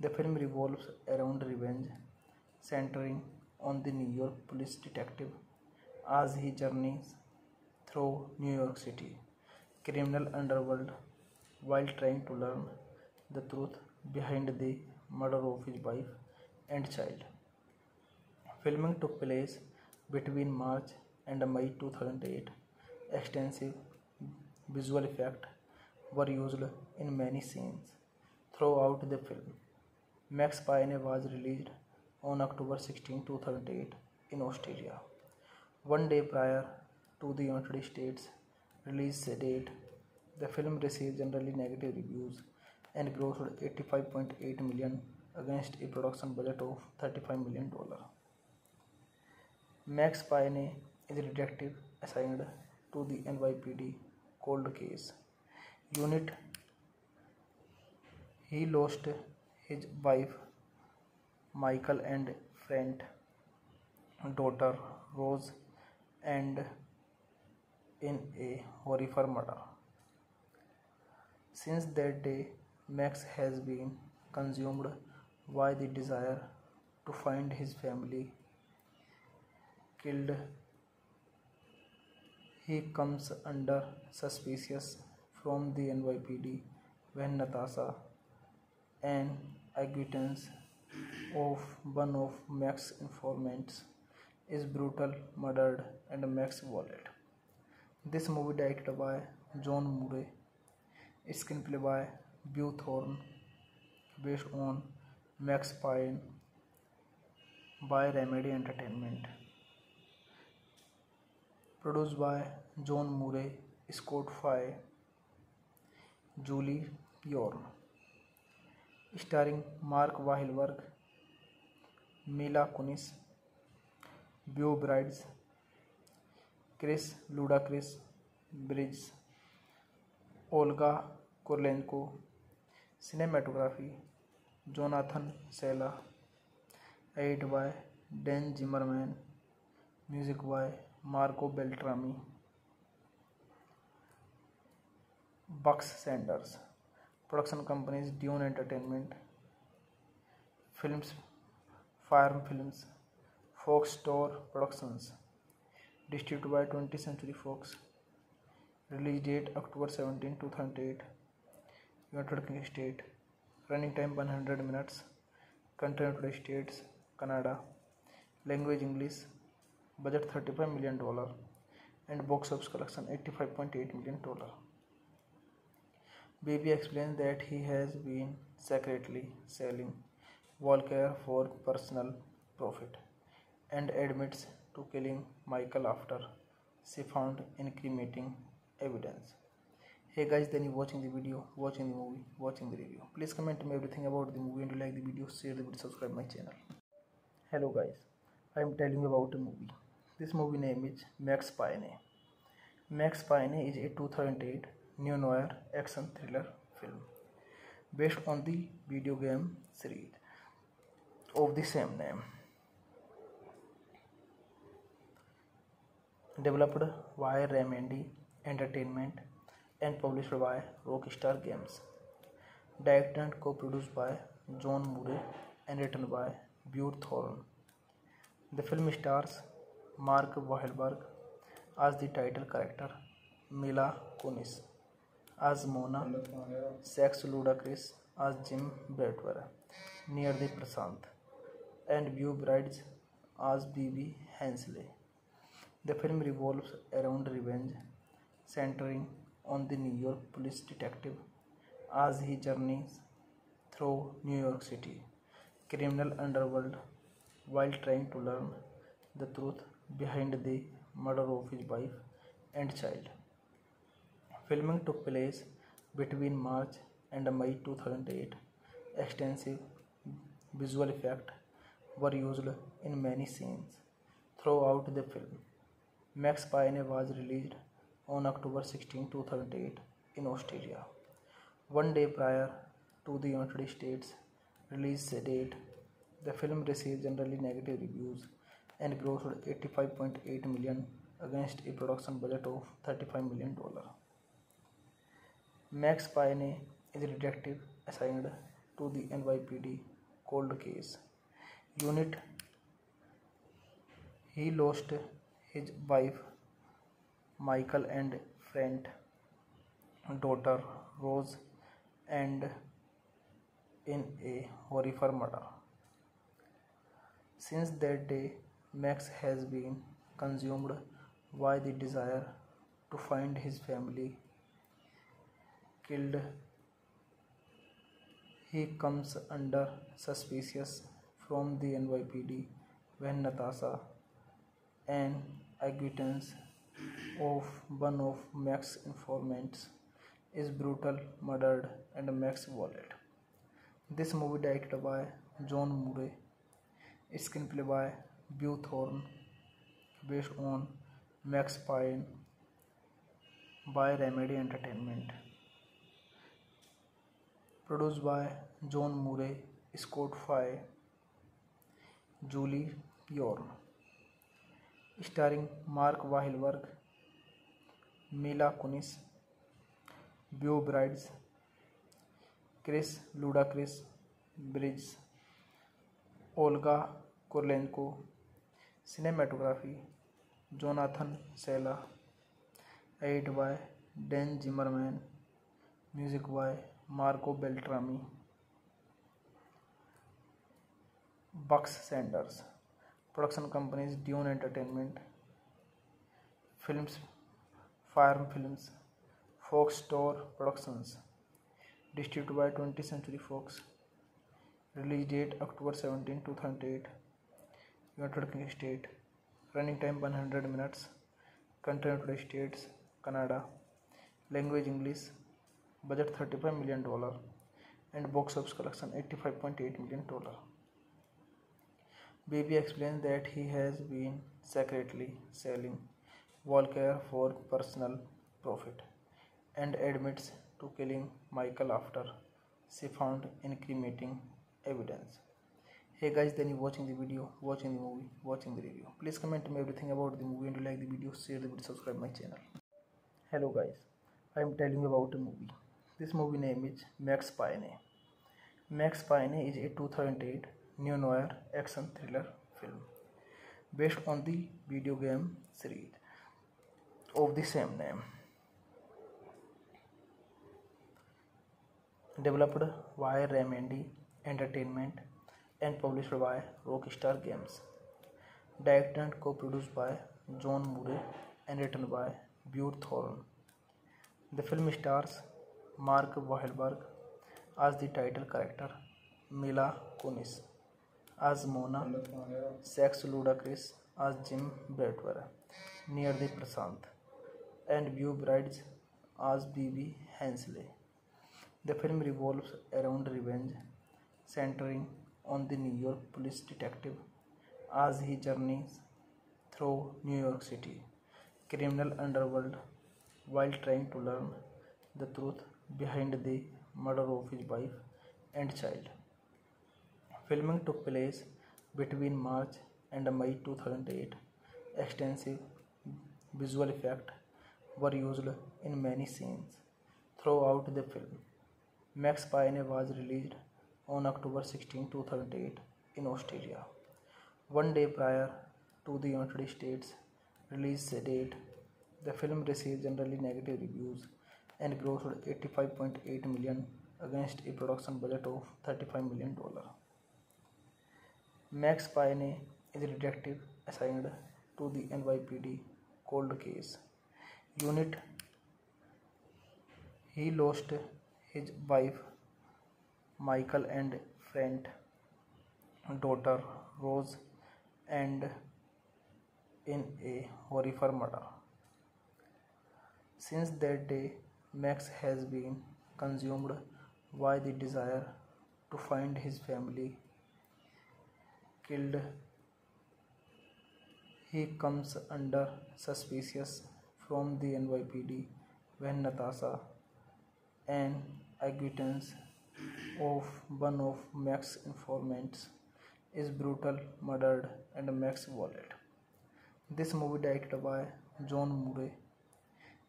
The film revolves around revenge, centering on the New York police detective as he journeys through New York City criminal underworld while trying to learn the truth behind the murder of his wife and child. Filming took place between March and May 2008. Extensive visual effects were used in many scenes throughout the film. Max Payne was released on October 16, 2008 in Australia. One day prior to the United States release date, the film received generally negative reviews and grossed $85.8 million against a production budget of $35 million. Max Payne is a detective assigned to the NYPD cold case unit. He lost his wife Michael and friend daughter Rose and in a horrific murder. Since that day, Max has been consumed by the desire to find his family killed. He comes under suspicion from the NYPD when Natasha, an acquaintance of one of Max's informants, is brutally murdered and Max's wallet. This movie directed by John Murray, screenplay by Beau Thorne, based on Max Payne by Remedy Entertainment, produced by John Murray, Scott Fry, Julie Yorn, starring Mark Wahlberg, Mila Kunis, Beau Bridges, Chris Ludacris Bridges, Olga Kurylenko. Cinematography Jonathan Sela, edited by Dan Zimmerman, music by Marco Beltrami. Bucks Sanders, production companies Dune Entertainment, films Farm Films, Fox Store Productions, distributed by 20th Century Fox. Release date October 17, 2008. United Kingdom State. Running time 100 minutes. Country United States, Canada. Language English. Budget $35 million and box office collection $85.8 million. Baby explains that he has been secretly selling Volcare for personal profit and admits to killing Michael after she found incriminating evidence. Hey guys, then you watching the video, watching the movie, watching the review. Please comment me everything about the movie, and you like the video, share the video, subscribe my channel. Hello guys, I am telling you about a movie. This movie name is Max Payne. Max Payne is a 2008 neo-noir action thriller film based on the video game series of the same name. Developed by Remedy Entertainment and published by Rockstar Games. Directed and co-produced by John Murray and written by Beau Thorne. The film stars Mark Wahlberg as the title character, Mila Kunis as Mona, Sax Ludacris as Jim Bradford, near the Prasant, and Beau Bridges as Bibi Hensley. The film revolves around revenge, centering on the New York police detective as he journeys through New York City criminal underworld while trying to learn the truth behind the murder of his wife and child. Filming took place between March and May 2008. Extensive visual effects were used in many scenes throughout the film. Max Payne was released on October 16, 2008 in Australia, one day prior to the United States release date. The film received generally negative reviews and grossed $85.8 million against a production budget of $35 million. Max Payne is a detective assigned to the NYPD cold case unit. He lost his wife Michael and friend daughter Rose and in a horrific murder. Since that day, Max has been consumed by the desire to find his family killed. He comes under suspicion from the NYPD when Natasha, an acquaintance of one of Max's informants, is brutally murdered and Max's wallet. This movie directed by John Murray, screenplay by Beau Thorne, based on Max Payne by Remedy Entertainment. Produced by John Murray, Scott Fry, Julie Yorn. Starring Mark Wahlberg, Mila Kunis, Beau Bridges, Chris Ludacris Bridges, Olga Kurylenko. Cinematography Jonathan Sela. Edited by Dan Zimmerman. Music by Marco Beltrami. Bucks Sanders. Production companies Dune Entertainment. Films Fire Films. Fox Store Productions. Distributed by 20th Century Fox. Release date October 17, 2008. United Kingdom State. Running time 100 minutes. Country United States, Canada. Language English. Budget $35 million. And box office collection $85.8 million. Baby explains that he has been secretly selling Volcare for personal profit and admits to killing Michael after she found incriminating evidence. Hey guys, then you watching the video, watching the movie, watching the review. Please comment me everything about the movie and you like the video, share the video, subscribe my channel. Hello guys, I am telling you about a movie. This movie name is Max Payne. Max Payne is a 2008 neo-noir action thriller film based on the video game series of the same name. Developed by Remedy Entertainment and published by Rockstar Games. Directed and co-produced by John Murray and written by Beau Thorne. The film stars Mark Wahlberg as the title character, Mila Kunis as Mona, Sex Ludacris as Jim Bradford, near the Prasant, and Beau Bridges as Bibi Hensley. The film revolves around revenge, centering on the New York police detective as he journeys through New York City criminal underworld while trying to learn the truth behind the murder of his wife and child. Filming took place between March and May 2008. Extensive visual effects were used in many scenes throughout the film. Max Payne was released on October 16, 2008 in Australia, one day prior to the United States release date. The film received generally negative reviews and grossed $85.8 million against a production budget of $35 million. Max Payne is a detective assigned to the NYPD cold case unit. He lost his wife Michael and friend daughter Rose and in a horrific murder. Since that day, Max has been consumed by the desire to find his family killed. He comes under suspicion from the NYPD when Natasha, an acquaintance of one of Max's informants, is brutally murdered and Max wallet. This movie directed by John Murray,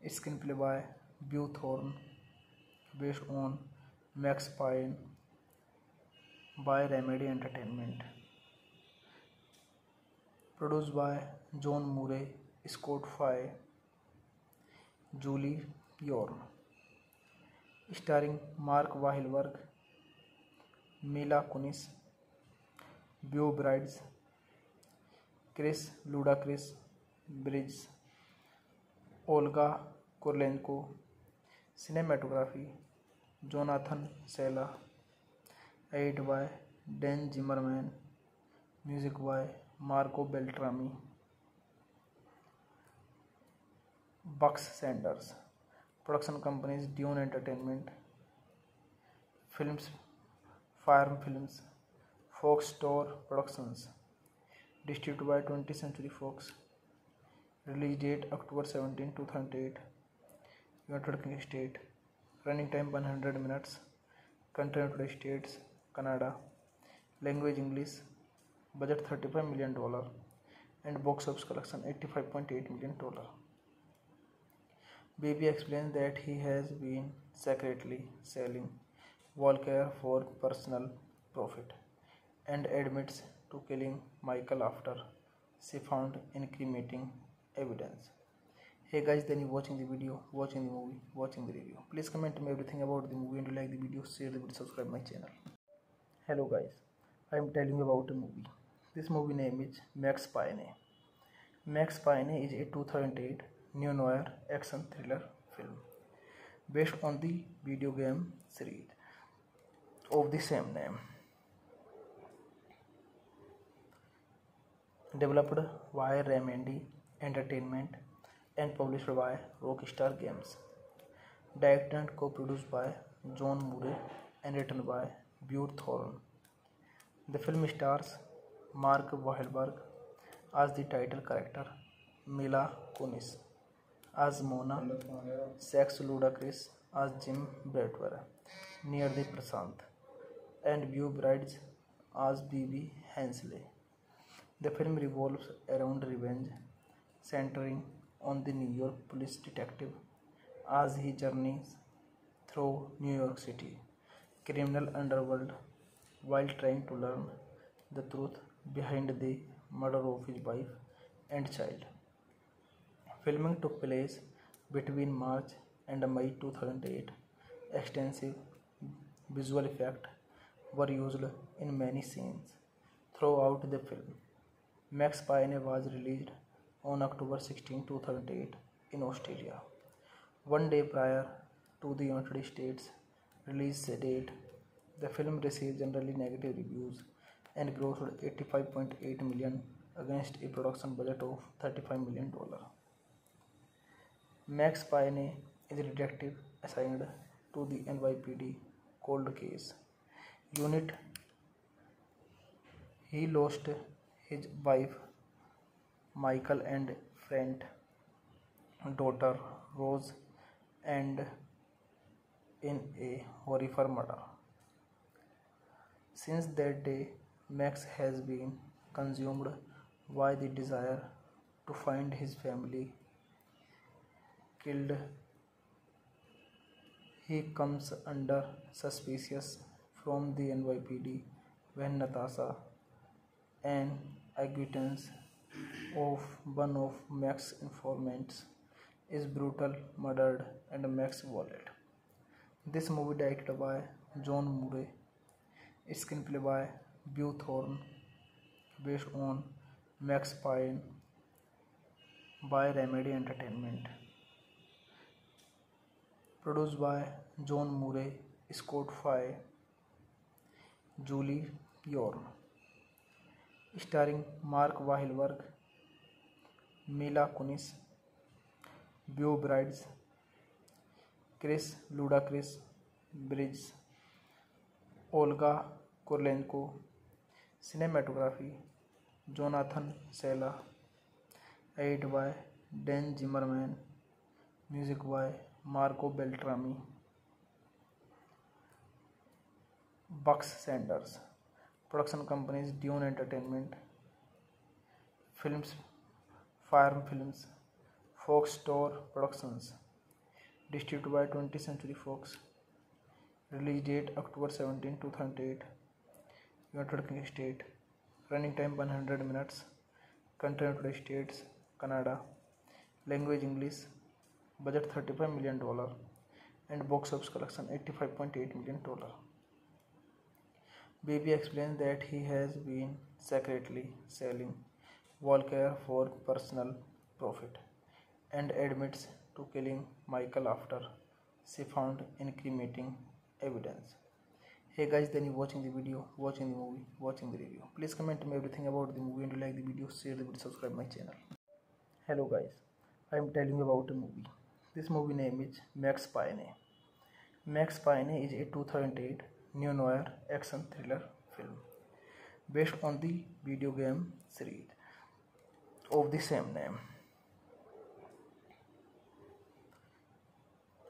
screenplay by Beau Thorne, based on Max Payne by Remedy Entertainment. Produced by John Murray, Scott Fry, Julie Yorn. Starring Mark Wahlberg, Mila Kunis, Beau Bridges, Chris Ludacris Bridges, Olga Kurylenko. Cinematography Jonathan Sela. Edited by Dan Zimmerman. Music by Marco Beltrami. Bucks Sanders. Production companies Dune Entertainment. Films Fire Films. Fox Store Productions. Distributed by 20th Century Fox. Release date October 17, 2008. United Kingdom state. Running time 100 minutes. Country United States, Canada. Language English. Budget $35 million. And box office collection $85.8 million. Baby explains that he has been secretly selling Volker for personal profit and admits to killing Michael after she found incriminating evidence. Hey guys, then you watching the video, watching the movie, watching the review. Please comment me everything about the movie and you like the video, share the video, subscribe my channel. Hello guys, I am telling you about a movie. This movie name is Max Payne. Max Payne is a 2008 neo-noir action thriller film based on the video game series of the same name. Developed by Remedy Entertainment and published by Rockstar Games. Directed and co-produced by John Murray and written by Bure Thorne. The film stars Mark Wahlberg as the title character, Mila Kunis as Mona, Sax Ludacris as Jim Bradford, Near the Prasant, and Beau Brides as Bibi Hensley. The film revolves around revenge, centering on the New York police detective as he journeys through New York City criminal underworld while trying to learn the truth behind the murder of his wife and child. Filming took place between March and May 2008. Extensive visual effects were used in many scenes throughout the film. Max Payne was released on October 16, 2008 in Australia, one day prior to the United States release date. The film received generally negative reviews and grossed $85.8 million against a production budget of $35 million. Max Payne is a detective assigned to the NYPD cold case unit. He lost his wife Michael and friend daughter Rose and in a horrific murder. Since that day, Max has been consumed by the desire to find his family killed. He comes under suspicion from the NYPD when Natasha, an acquaintance of one of Max's informants, is brutally murdered and Max's wallet. This movie directed by John Murray, screenplay by Bure Thorne, based on Max Payne by Remedy Entertainment. Produced by John Murray, Scott Fry, Julie Yorn. Starring Mark Wahlberg, Mila Kunis, Beau Brides, Chris Ludacris Bridges, Olga Kurylenko. Cinematography Jonathan Sela. Edited by Dan Zimmerman. Music by Marco Beltrami. Bucks Sanders. Production companies Dune Entertainment Films, Farm Films, Fox Store Productions. Distributed by 20th Century Fox. Release date October 17, 2008. United Kingdom state. Running time 100 minutes. Country United States, Canada. Language English. Budget $35 million. And box office collection $85.8 million. Baby explains that he has been secretly selling Volker for personal profit and admits to killing Michael after she found incriminating evidence. Hey guys, then you watching the video, watching the movie, watching the review. Please comment me everything about the movie and you like the video, share the video, subscribe my channel. Hello guys, I am telling you about a movie. This movie name is Max Payne. Max Payne is a 2008 neo-noir action thriller film based on the video game series of the same name.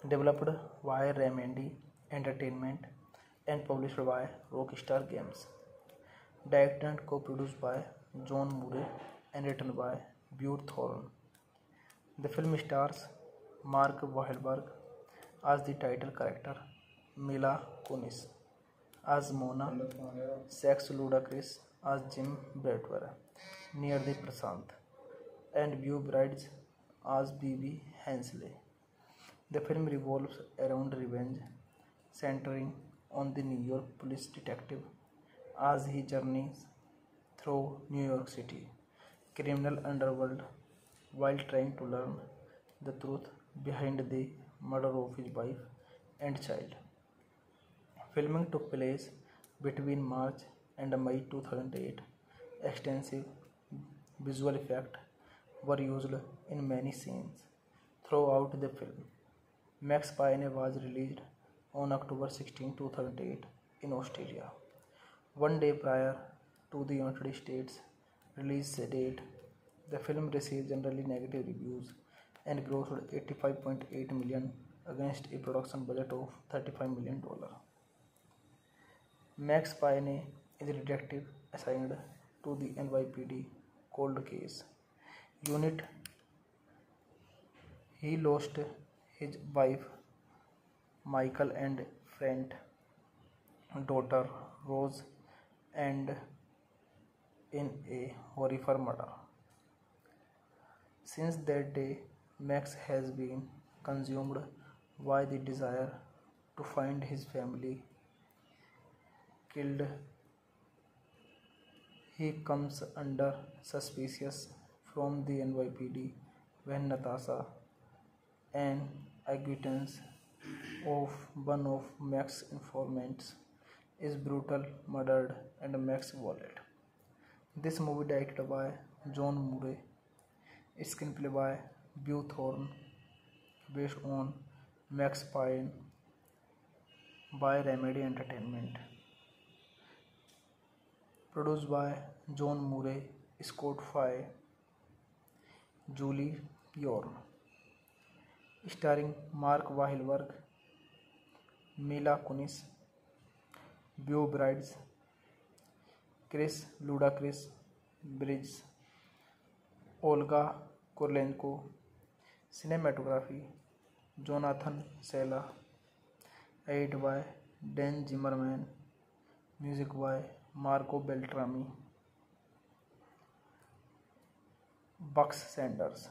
Developed by Remedy Entertainment and published by Rockstar Games. Directed and co-produced by John Murray and written by Bure Thorne. The film stars Mark Wahlberg as the title character, Mila Kunis as Mona, Sax Ludacris as Jim Bradford, near the Prasant, and Beau Brides as B.B. Hensley. The film revolves around revenge, centering on the New York police detective as he journeys through New York City criminal underworld while trying to learn the truth behind the murder of his wife and child. Filming took place between March and May 2008. Extensive visual effects were used in many scenes throughout the film. Max Payne was released on October 16, 2008 in Australia. One day prior to the United States release date, the film received generally negative reviews and grossed $85.8 million against a production budget of $35 million. Max Payne is a detective assigned to the NYPD cold case unit. He lost his wife Michael and friend daughter Rose and in a horrific murder. Since that day, Max has been consumed by the desire to find his family killed. He comes under suspicion from the NYPD when Natasha, an acquaintance of one of Max's informants, is brutally murdered and Max's wallet. This movie directed by John Murray, screenplay by Beau Thorne, based on Max Payne by Remedy Entertainment. Produced by John Murray, Scott Fry, Julie Yorn. Starring Mark Wahlberg, Mila Kunis, Beau Brides, Chris Ludacris Bridges, Olga Kurylenko. Cinematography Jonathan Sela. Edited by Dan Zimmerman. Music by Marco Beltrami. Bucks Sanders.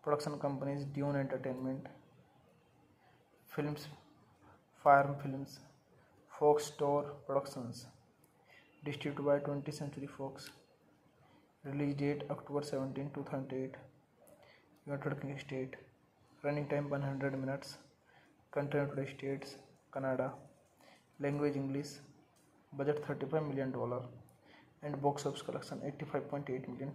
Production companies Dune Entertainment Films, Farm Films, Fox Store Productions. Distributed by 20th Century Fox. Release date October 17, 2008. United Kingdom State. Running time 100 minutes. Country United States, Canada. Language English. Budget $35 million and box office collection $85.8 million.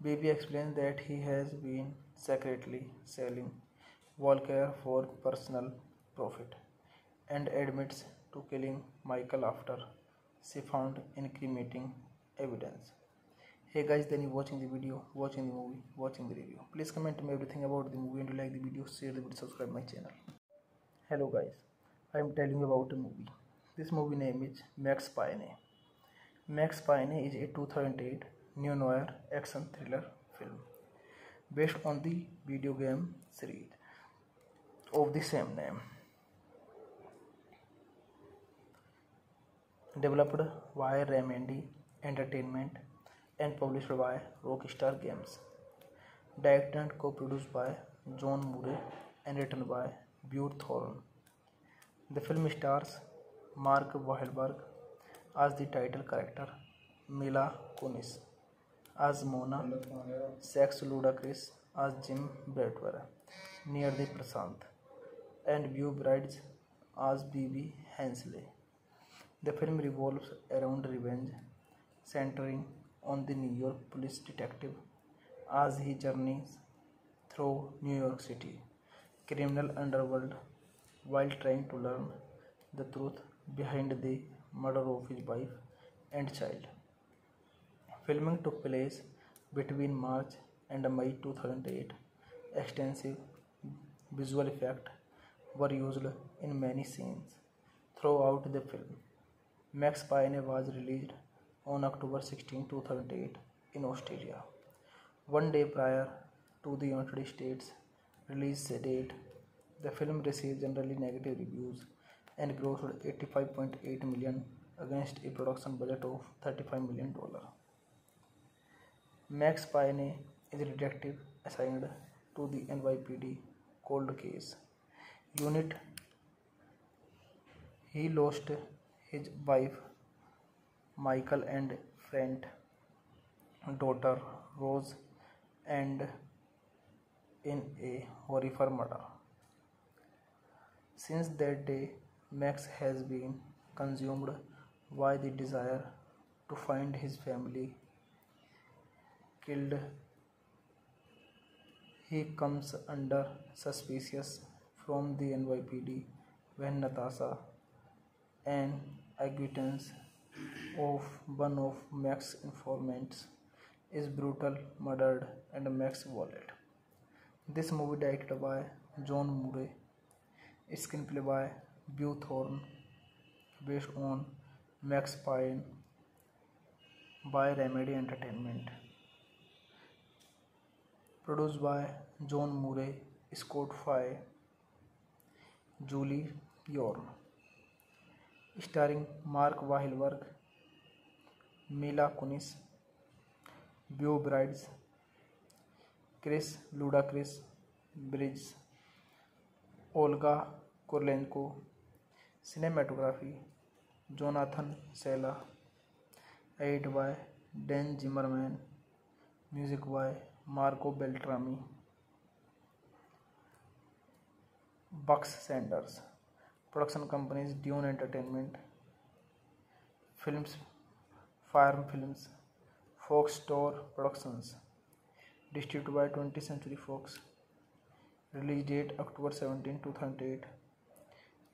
Baby explains that he has been secretly selling Volcare for personal profit and admits to killing Michael after she found incriminating evidence. Hey guys, then you watching the video, watching the movie, watching the review. Please comment me everything about the movie and you like the video, share the video, subscribe my channel. Hello guys, I am telling you about a movie. This movie name is Max Payne. Max Payne is a 2008 neo-noir action thriller film based on the video game series of the same name. Developed by Remedy Entertainment and published by Rockstar Games. Directed and co-produced by John Murray and written by Bure Thorne. The film stars Mark Wahlberg as the title character, Mila Kunis as Mona, Sax Ludacris as Jim Bradford, near the Prasant, and Beau Brides as B.B. Hensley. The film revolves around revenge, centering on the New York police detective as he journeys through New York City criminal underworld while trying to learn the truth behind the murder of his wife and child. Filming took place between March and May 2008. Extensive visual effects were used in many scenes throughout the film. Max Payne was released on October 16, 2008 in Australia. One day prior to the United States release date, the film received generally negative reviews and grossed $85.8 million against a production budget of $35 million. Max Payne is a detective assigned to the NYPD cold case unit. He lost his wife Michael and friend daughter Rose and in a horrific murder. Since that day, Max has been consumed by the desire to find his family killed. He comes under suspicion from the NYPD when Natasha, an acquaintance of one of Max's informants, is brutally murdered and Max wallet. This movie directed by John Murray, screenplay by Beau Thorne, based on Max Payne by Remedy Entertainment. Produced by John Murray, Scott Fry, Julie Yorn. Starring Mark Wahlberg, Mila Kunis, Beau Bridges, Chris Ludacris Bridges, Olga Kurylenko. Cinematography Jonathan Sela. Edited by Dan Zimmerman. Music by Marco Beltrami. Bucks Sanders. Production companies Dune Entertainment Films, Farm Films, Fox Store Productions. Distributed by 20th Century Fox. Release date October 17, 2008.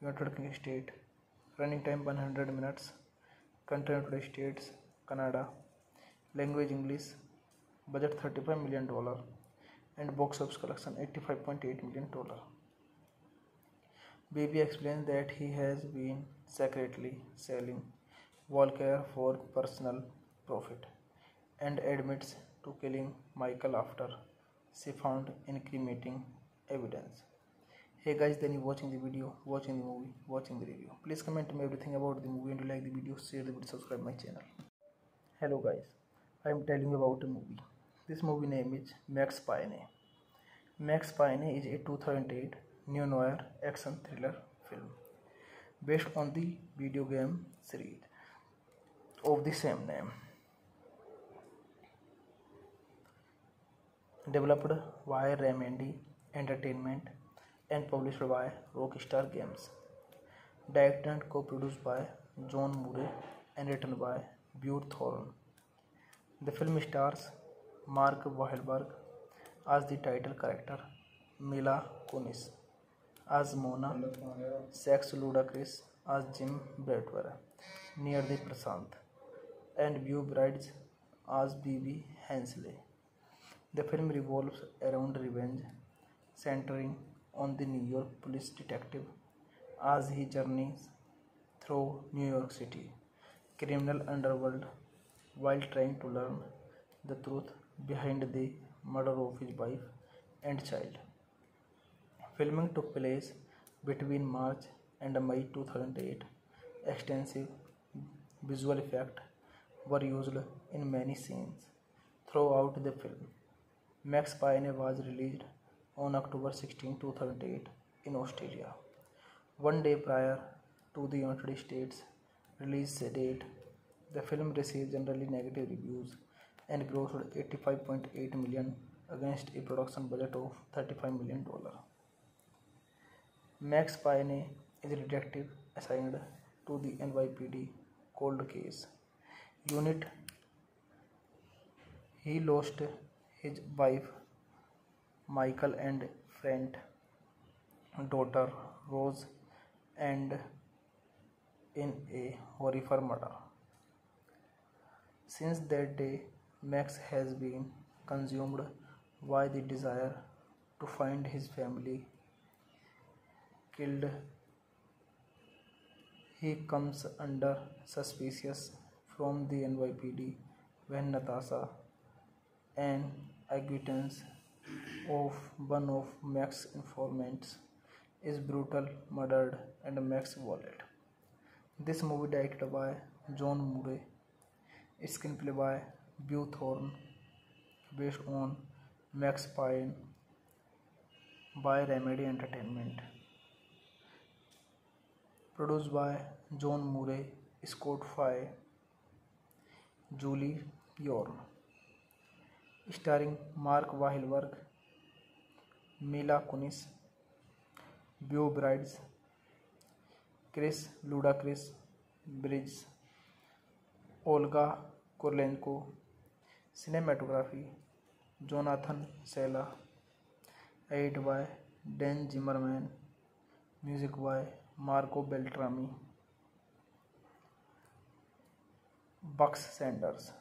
United States. Running time 100 minutes. Country United States, Canada. Language English. Budget $35 million and box office collection $85.8 million. Baby explains that he has been secretly selling Volcare for personal profit and admits to killing Michael after she found incriminating evidence. Hey guys, then you watching the video, watching the movie, watching the review. Please comment me everything about the movie and you like the video, share the video, subscribe my channel. Hello guys, I am telling you about a movie. This movie name is Max Payne. Max Payne is a 2008 neo-noir action thriller film based on the video game series of the same name. Developed by Remedy Entertainment and published by Rockstar Games. Directed and co-produced by John Murray and written by Beau Thorne. The film stars Mark Wahlberg as the title character, Mila Kunis as Mona, Sax Ludacris as Jim Bradford, near the Prasant, and Beau Bridges as BB Hensley. The film revolves around revenge, centering on the New York police detective as he journeys through New York City criminal underworld while trying to learn the truth behind the murder of his wife and child. Filming took place between March and May 2008. Extensive visual effects were used in many scenes throughout the film. Max Payne was released on October 16, 2008 in Australia. One day prior to the United States release date, the film received generally negative reviews and grossed $85.8 million against a production budget of $35 million. Max Payne is a detective assigned to the NYPD cold case unit. He lost his wife Michael and friend daughter Rose and in a horrific murder. Since that day, Max has been consumed by the desire to find his family killed. He comes under suspicious from the NYPD when Natasha, an acquaintance of one of Max's informants, is brutal murdered and Max's wallet. This movie directed by John Murray, screenplay by Beau Thorne, based on Max Payne by Remedy Entertainment. Produced by John Murray, Scott Fry, Julie Yorn. Starring Mark Wahlberg, Mila Kunis, Beau Bridges, Chris Ludacris Bridges, Olga Kurylenko. Cinematography Jonathan Sela. Edited by Dan Zimmerman. Music by Marco Beltrami. Bucks Sanders.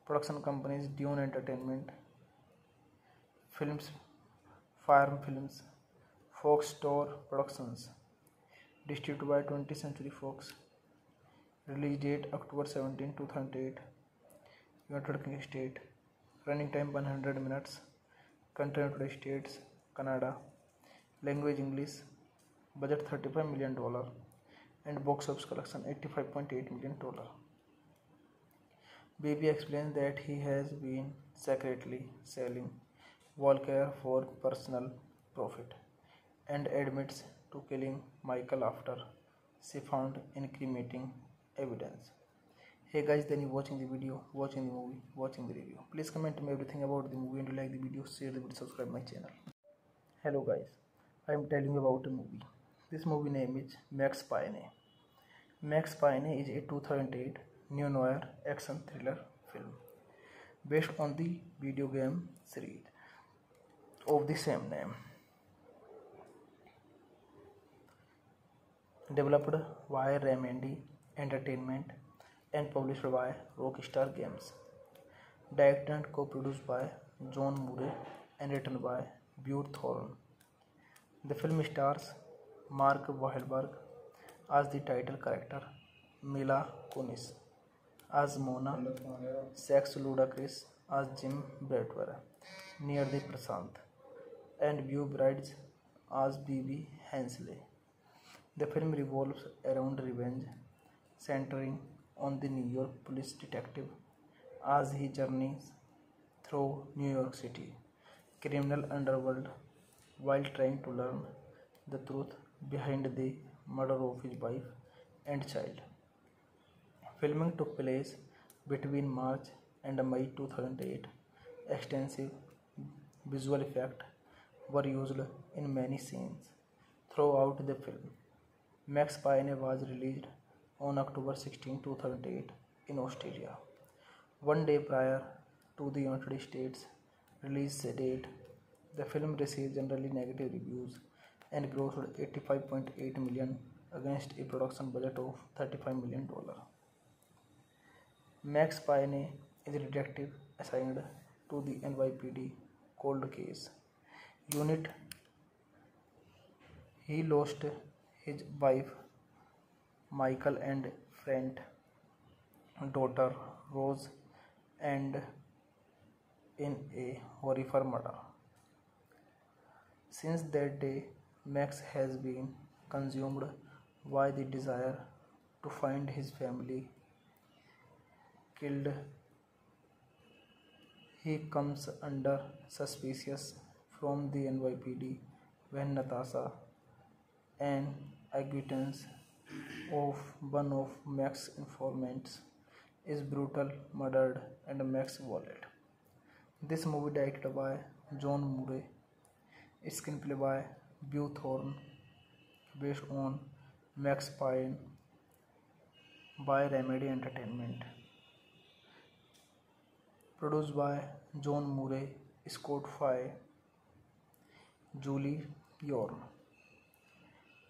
Production companies Dune Entertainment Films, Farm Films, Fox Store Productions. Distributed by 20th Century Fox. Release date October 17, 2008. United Kingdom State. Running time 100 minutes. Country United States, Canada. Language English. Budget $35 million and box office collection $85.8 million. Baby explains that he has been secretly selling Volcare for personal profit and admits to killing Michael after she found incriminating evidence. Hey guys, then you watching the video, watching the movie, watching the review. Please comment me everything about the movie, and you like the video, share the video, subscribe my channel. Hello guys, I am telling you about a movie. This movie name is Max Payne. Max Payne is a 2008 neo-noir action thriller film based on the video game series of the same name. Developed by Remedy Entertainment and published by Rockstar Games. Directed and co-produced by John Murray and written by Beau Thorne. The film stars Mark Wahlberg as the title character, Mila Kunis as Mona, Sax Ludacris as Jim Bradford, near the Prasant, and Beau Bridges as B.B. Hensley. The film revolves around revenge, centering on the New York police detective as he journeys through New York City criminal underworld while trying to learn the truth behind the murder of his wife and child. Filming took place between March and May 2008. Extensive visual effects were used in many scenes throughout the film. Max Payne was released on October 16, 2008 in Australia, one day prior to the United States release date. The film received generally negative reviews and grossed $85.8 million against a production budget of $35 million. Max Payne is a detective assigned to the NYPD cold case unit. He lost his wife Michael and friend daughter Rose and in a horrific murder. Since that day, Max has been consumed by the desire to find his family killed. He comes under suspicious from the NYPD when Natasha, an acquaintance of one of Max's informants, is brutal murdered and Max's wallet. This movie directed by John Murray, screenplay by Beau Thorne, based on Max Payne by Remedy Entertainment. Produced by John Murray, Scott Fry, Julie Yorn.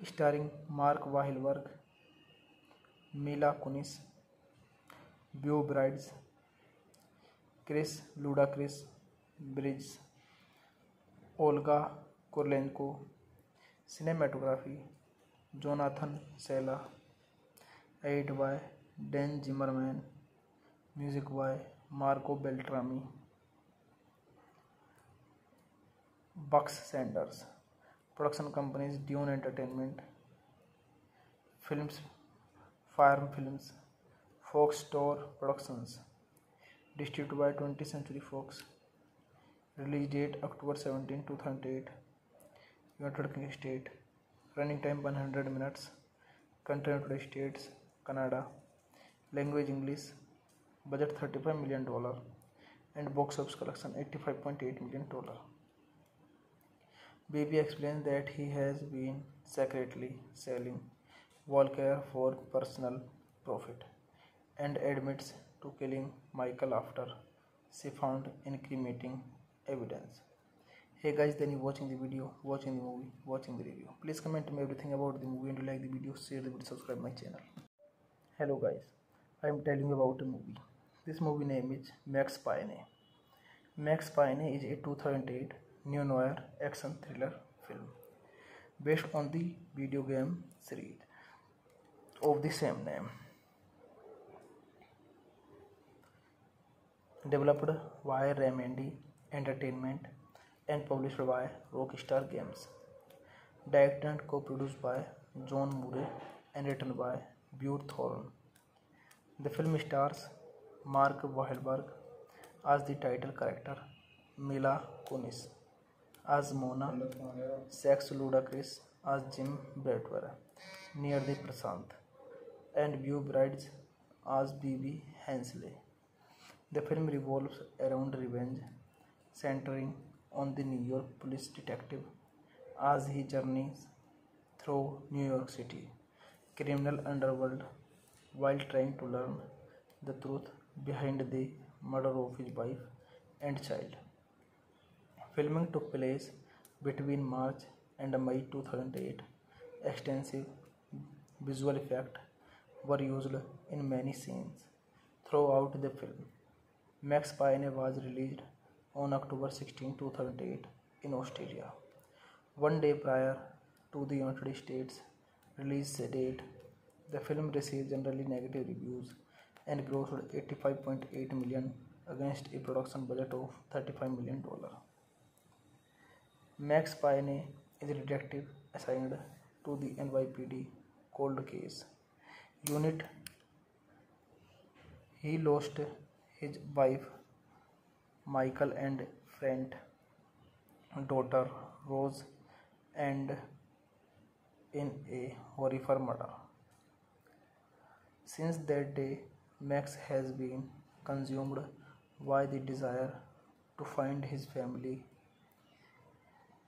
Starring Mark Wahlberg, Mila Kunis, Beau Bridges, Chris Ludacris Bridges, Olga Kurylenko. Cinematography Jonathan Sela, edited by Dan Zimmerman, music by Marco Beltrami. Bucks Sanders, production companies Dune Entertainment, films Fire Films, Fox Store Productions, distributed by 20th Century Fox. Release date October 17, 2008. United Kingdom state. Running time 100 minutes. Country United States, Canada. Language English. Budget $35 million and box office collection $85.8 million. Baby explains that he has been secretly selling Volcare for personal profit and admits to killing Michael after she found incriminating evidence. Hey guys, then you watching the video, watching the movie, watching the review. Please comment me everything about the movie and you like the video, share the video, subscribe my channel. Hello guys, I am telling you about a movie. This movie name is Max Payne. Max Payne is a 2008 neo-noir action thriller film based on the video game series of the same name. Developed by Remedy Entertainment and published by Rockstar Games. Directed and co-produced by John Murray and written by Bure Thorne. The film stars Mark Wahlberg as the title character, Mila Kunis as Mona, Sax Ludacris as Jim Bradford, near the Prasant, and Beau Brides as Bibi Hensley. The film revolves around revenge, centering on the New York police detective as he journeys through New York City criminal underworld while trying to learn the truth behind the murder of his wife and child. Filming took place between March and May 2008. Extensive visual effects were used in many scenes throughout the film. Max Payne was released on October 16, 2008 in Australia, one day prior to the United States release date. The film received generally negative reviews and grossed $85.8 million against a production budget of $35 million. Max Payne is a detective assigned to the NYPD cold case unit. He lost his wife Michael and friend daughter Rose and in a horrific murder. Since that day, Max has been consumed by the desire to find his family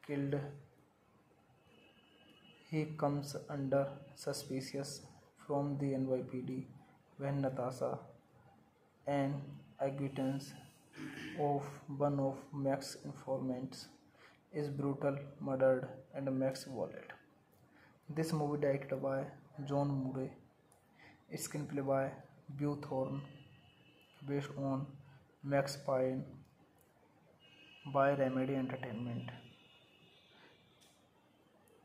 killed. He comes under suspicion from the NYPD when Natasha, an acquaintance of one of Max's informants, is brutally murdered and Max wallet. This movie directed by John Murray, screenplay by Bure Thorne, based on Max Payne by Remedy Entertainment.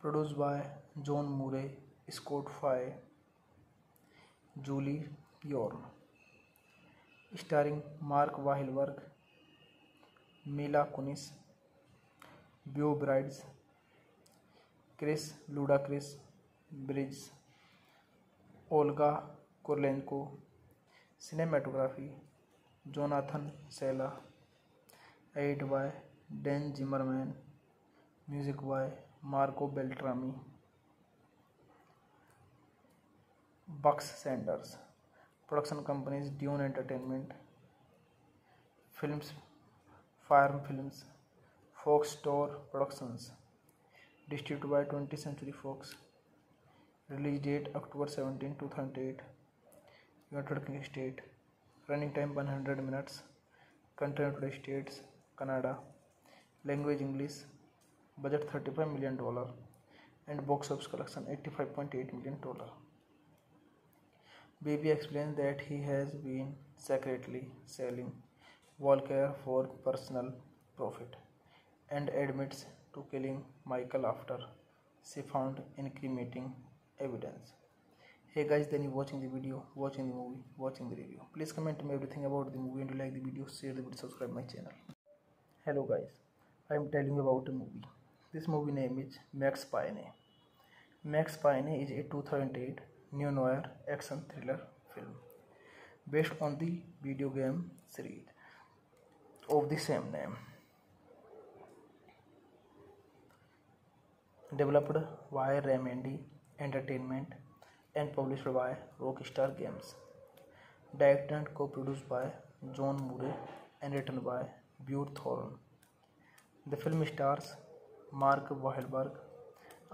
Produced by John Murray, Scott Fry, Julie Yorn. Starring Mark Wahlberg, Mila Kunis, Beau Brides, Chris Ludacris Bridges, Olga Kurylenko. Cinematography Jonathan Sela, edited by Dan Zimmerman, music by Marco Beltrami. Bucks Sanders, production companies Dune Entertainment, films Fire Films, Fox Store Productions, distributed by 20th Century Fox. Release date October 17, 2008. United Kingdom state. Running time 100 minutes. Country United States, Canada. Language English. Budget $35 million and box office collection $85.8 million. Baby explains that he has been secretly selling Volcare for personal profit and admits to killing Michael after she found incriminating evidence. Hey guys, then you watching the video, watching the movie, watching the review. Please comment me everything about the movie and you like the video, share the video, subscribe my channel. Hello guys, I am telling you about a movie. This movie name is Max Payne. Max Payne is a 2008 neo-noir action thriller film based on the video game series of the same name. Developed by Remedy Entertainment and published by Rockstar Games. Directed and co-produced by John Murray and written by Bure Thorne. The film stars Mark Wahlberg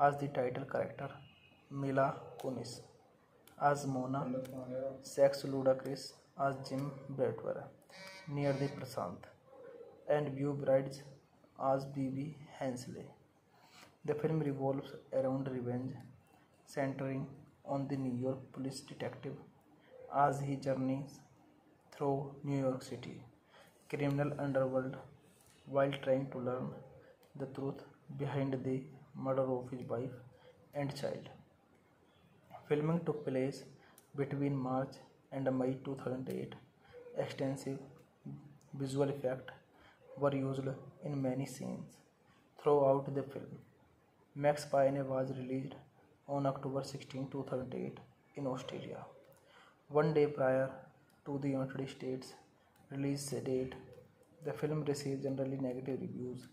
as the title character, Mila Kunis as Mona, Sax Ludacris as Jim Bradford, near the Prasant, and Beau Brides as Bibi Hensley. The film revolves around revenge, centering on the New York police detective as he journeys through New York City criminal underworld while trying to learn the truth behind the murder of his wife and child. Filming took place between March and May 2008. Extensive visual effects were used in many scenes throughout the film. Max Payne was released on October 16, 2008 in Australia, one day prior to the United States release date. The film received generally negative reviews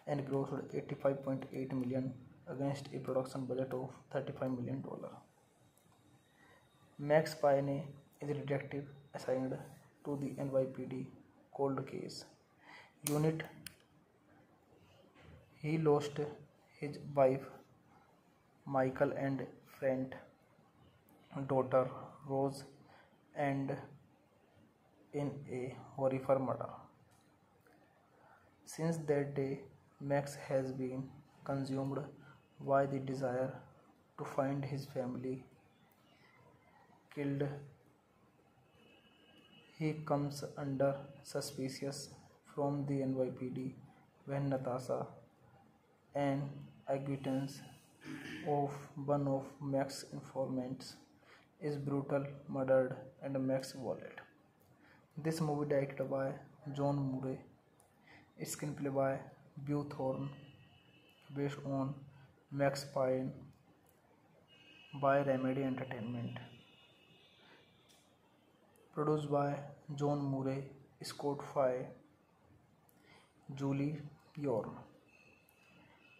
and grossed $85.8 million against a production budget of $35 million. Max Payne is a detective assigned to the NYPD cold case unit. He lost his wife Michael and friend daughter Rose and in a horrific murder. Since that day, Max has been consumed by the desire to find his family killed. He comes under suspicion from the NYPD when Natasha, an acquaintance of one of Max's informants, is brutally murdered and Max wallet. This movie directed by John Murray, screenplay by Bure Thorne, based on Max Payne by Remedy Entertainment. Produced by John Murray, Scott Fry, Julie Yorn.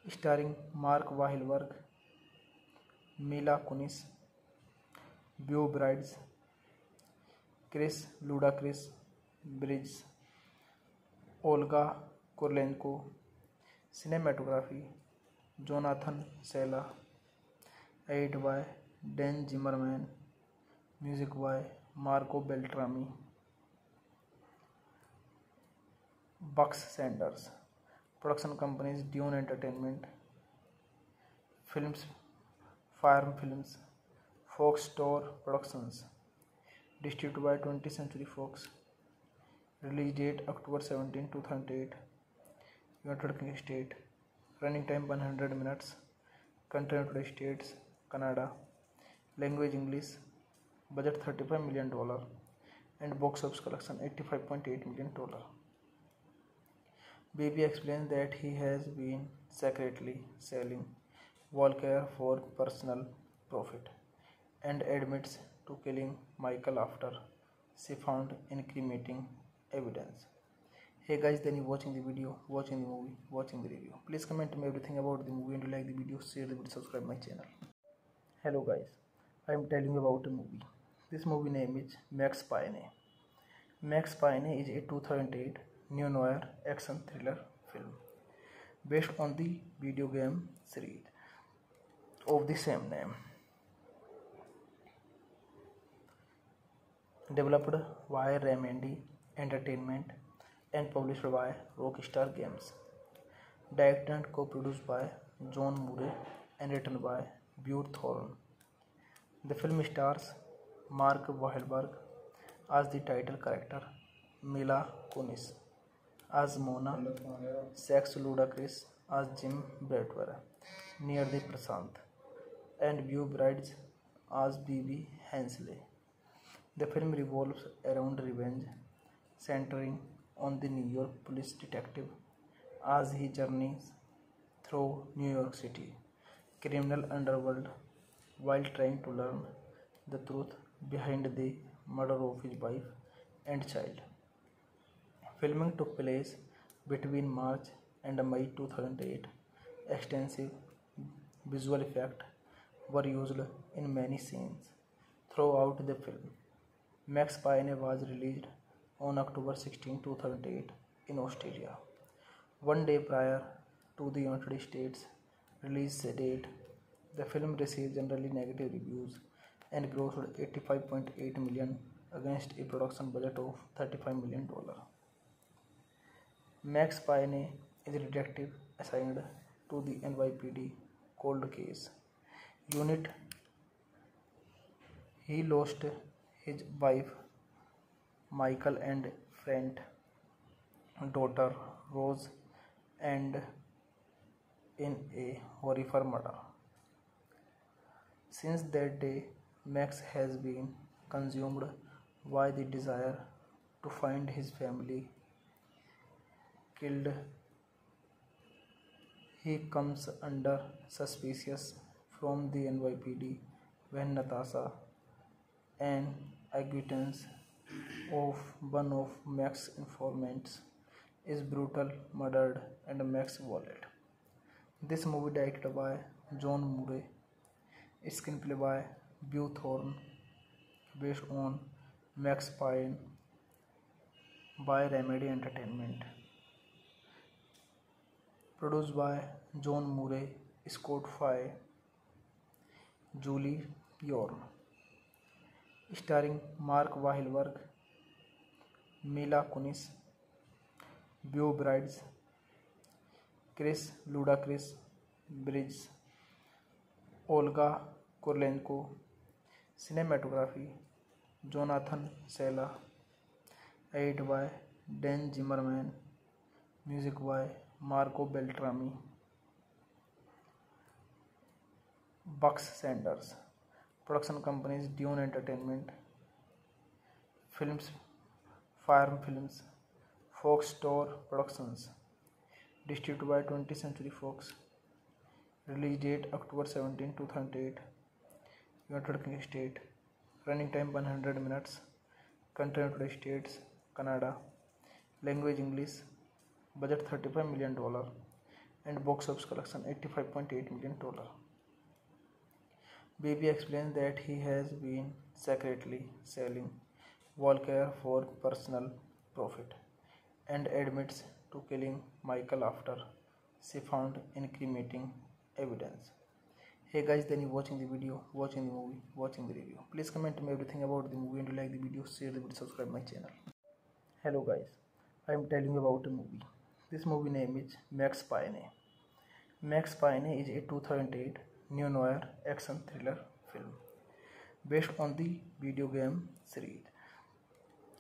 Starring Mark Wahlberg, Mila Kunis, Beau Brides, Chris Ludacris Bridges, Olga Kurylenko. Cinematography Jonathan Sela. Edited by Dan Zimmerman. Music by Marco Beltrami. Bucks Sanders. Production companies Dune Entertainment Films, Farm Films, Fox Store Productions. Distributed by 20th Century Fox. Release date October 17, 2008. United Kingdom State. Running time 100 minutes. Country United States, Canada. Language English. Budget $35 million and box office collection $85.8 million. Baby explains that he has been secretly selling Volcare for personal profit and admits to killing Michael after she found incriminating evidence. Hey guys, then you watching the video, watching the movie, watching the review. Please comment me everything about the movie and you like the video, share the video, subscribe my channel. Hello guys, I am telling you about a movie. This movie name is Max Payne. Max Payne is a 2008 neo-noir action thriller film based on the video game series of the same name. Developed by Remedy Entertainment and published by Rockstar Games. Directed and co-produced by John Murray and written by Bure Thorne. The film stars Mark Wahlberg as the title character, Mila Kunis as Mona, Sax Ludacris as Jim Bradford, near the Prasant, and Beau Brides as B.B. Hensley. The film revolves around revenge, centering on the New York police detective as he journeys through New York City criminal underworld while trying to learn the truth behind the murder of his wife and child. Filming took place between March and May 2008. Extensive visual effects were used in many scenes throughout the film. Max Payne was released on October 16, 2008 in Australia. One day prior to the United States release date, the film received generally negative reviews and grossed $85.8 million against a production budget of $35 million. Max Payne is a detective assigned to the NYPD cold case unit. He lost his wife Michael and friend daughter Rose and in a horrific murder. Since that day, Max has been consumed by the desire to find his family killed. He comes under suspicion from the NYPD when Natasha, an acquaintance of one of Max's informants, is brutally murdered and Max's wallet. This movie directed by John Murray, screenplay by Beau Thorne, based on Max Payne by Remedy Entertainment. Produced by John Murray, Scott Fry, Julie Yorn. Starring Mark Wahlberg, Mila Kunis, Beau Brides, Chris Ludacris Bridges, Olga Kurylenko. Cinematography Jonathan Sela. Edited by Dan Zimmerman. Music by Marco Beltrami. Bucks Sanders. Production companies Dune Entertainment Films, Farm Films, Fox Store Productions. Distributed by 20th Century Fox. Release date October 17, 2008. United Kingdom State. Running time 100 minutes. Country United States, Canada. Language English. Budget $35 million and box office collection $85.8 million. Baby explains that he has been secretly selling Volcare for personal profit and admits to killing Michael after she found incriminating evidence. Hey guys, then you watching the video, watching the movie, watching the review. Please comment me everything about the movie and you like the video, share the video, subscribe my channel. Hello guys, I am telling you about a movie. This movie name is Max Payne. Max Payne is a 2008 neo-noir action thriller film based on the video game series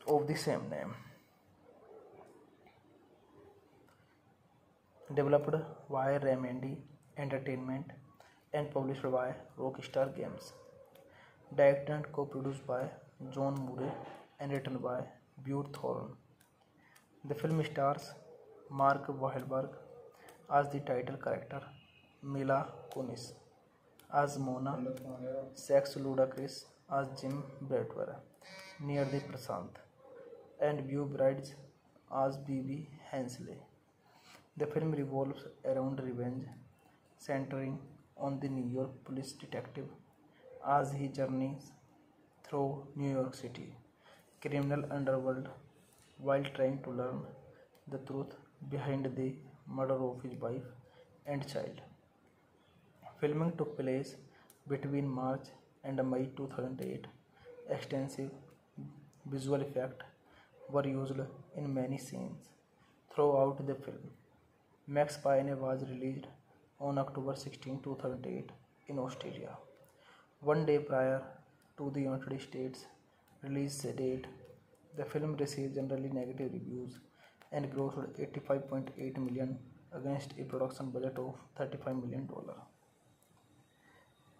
of the same name. Developed by Remedy Entertainment and published by Rockstar Games. Directed and co-produced by John Murray and written by Beau Thorne. The film stars Mark Wahlberg as the title character, Mila Kunis as Mona, Sax Ludacris as Jim Bradford, near the Prasant, and Beau Brides as B.B. Hensley. The film revolves around revenge, centering on the New York police detective as he journeys through New York City criminal underworld while trying to learn the truth behind the murder of his wife and child. Filming took place between March and May 2008. Extensive visual effects were used in many scenes throughout the film. Max Payne was released on October 16, 2008 in Australia. One day prior to the United States release date, the film received generally negative reviews and grossed $85.8 million against a production budget of $35 million.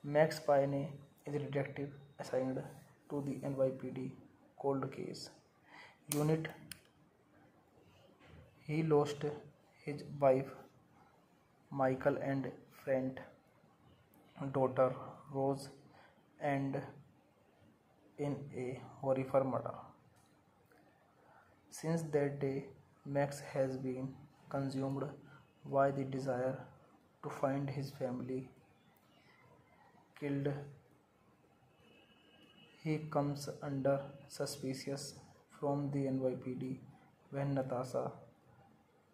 Max Payne is a detective assigned to the NYPD cold case unit. He lost his wife Michael and friend daughter Rose and in a horrific murder. Since that day, Max has been consumed by the desire to find his family killed. He comes under suspicion from the NYPD when Natasha,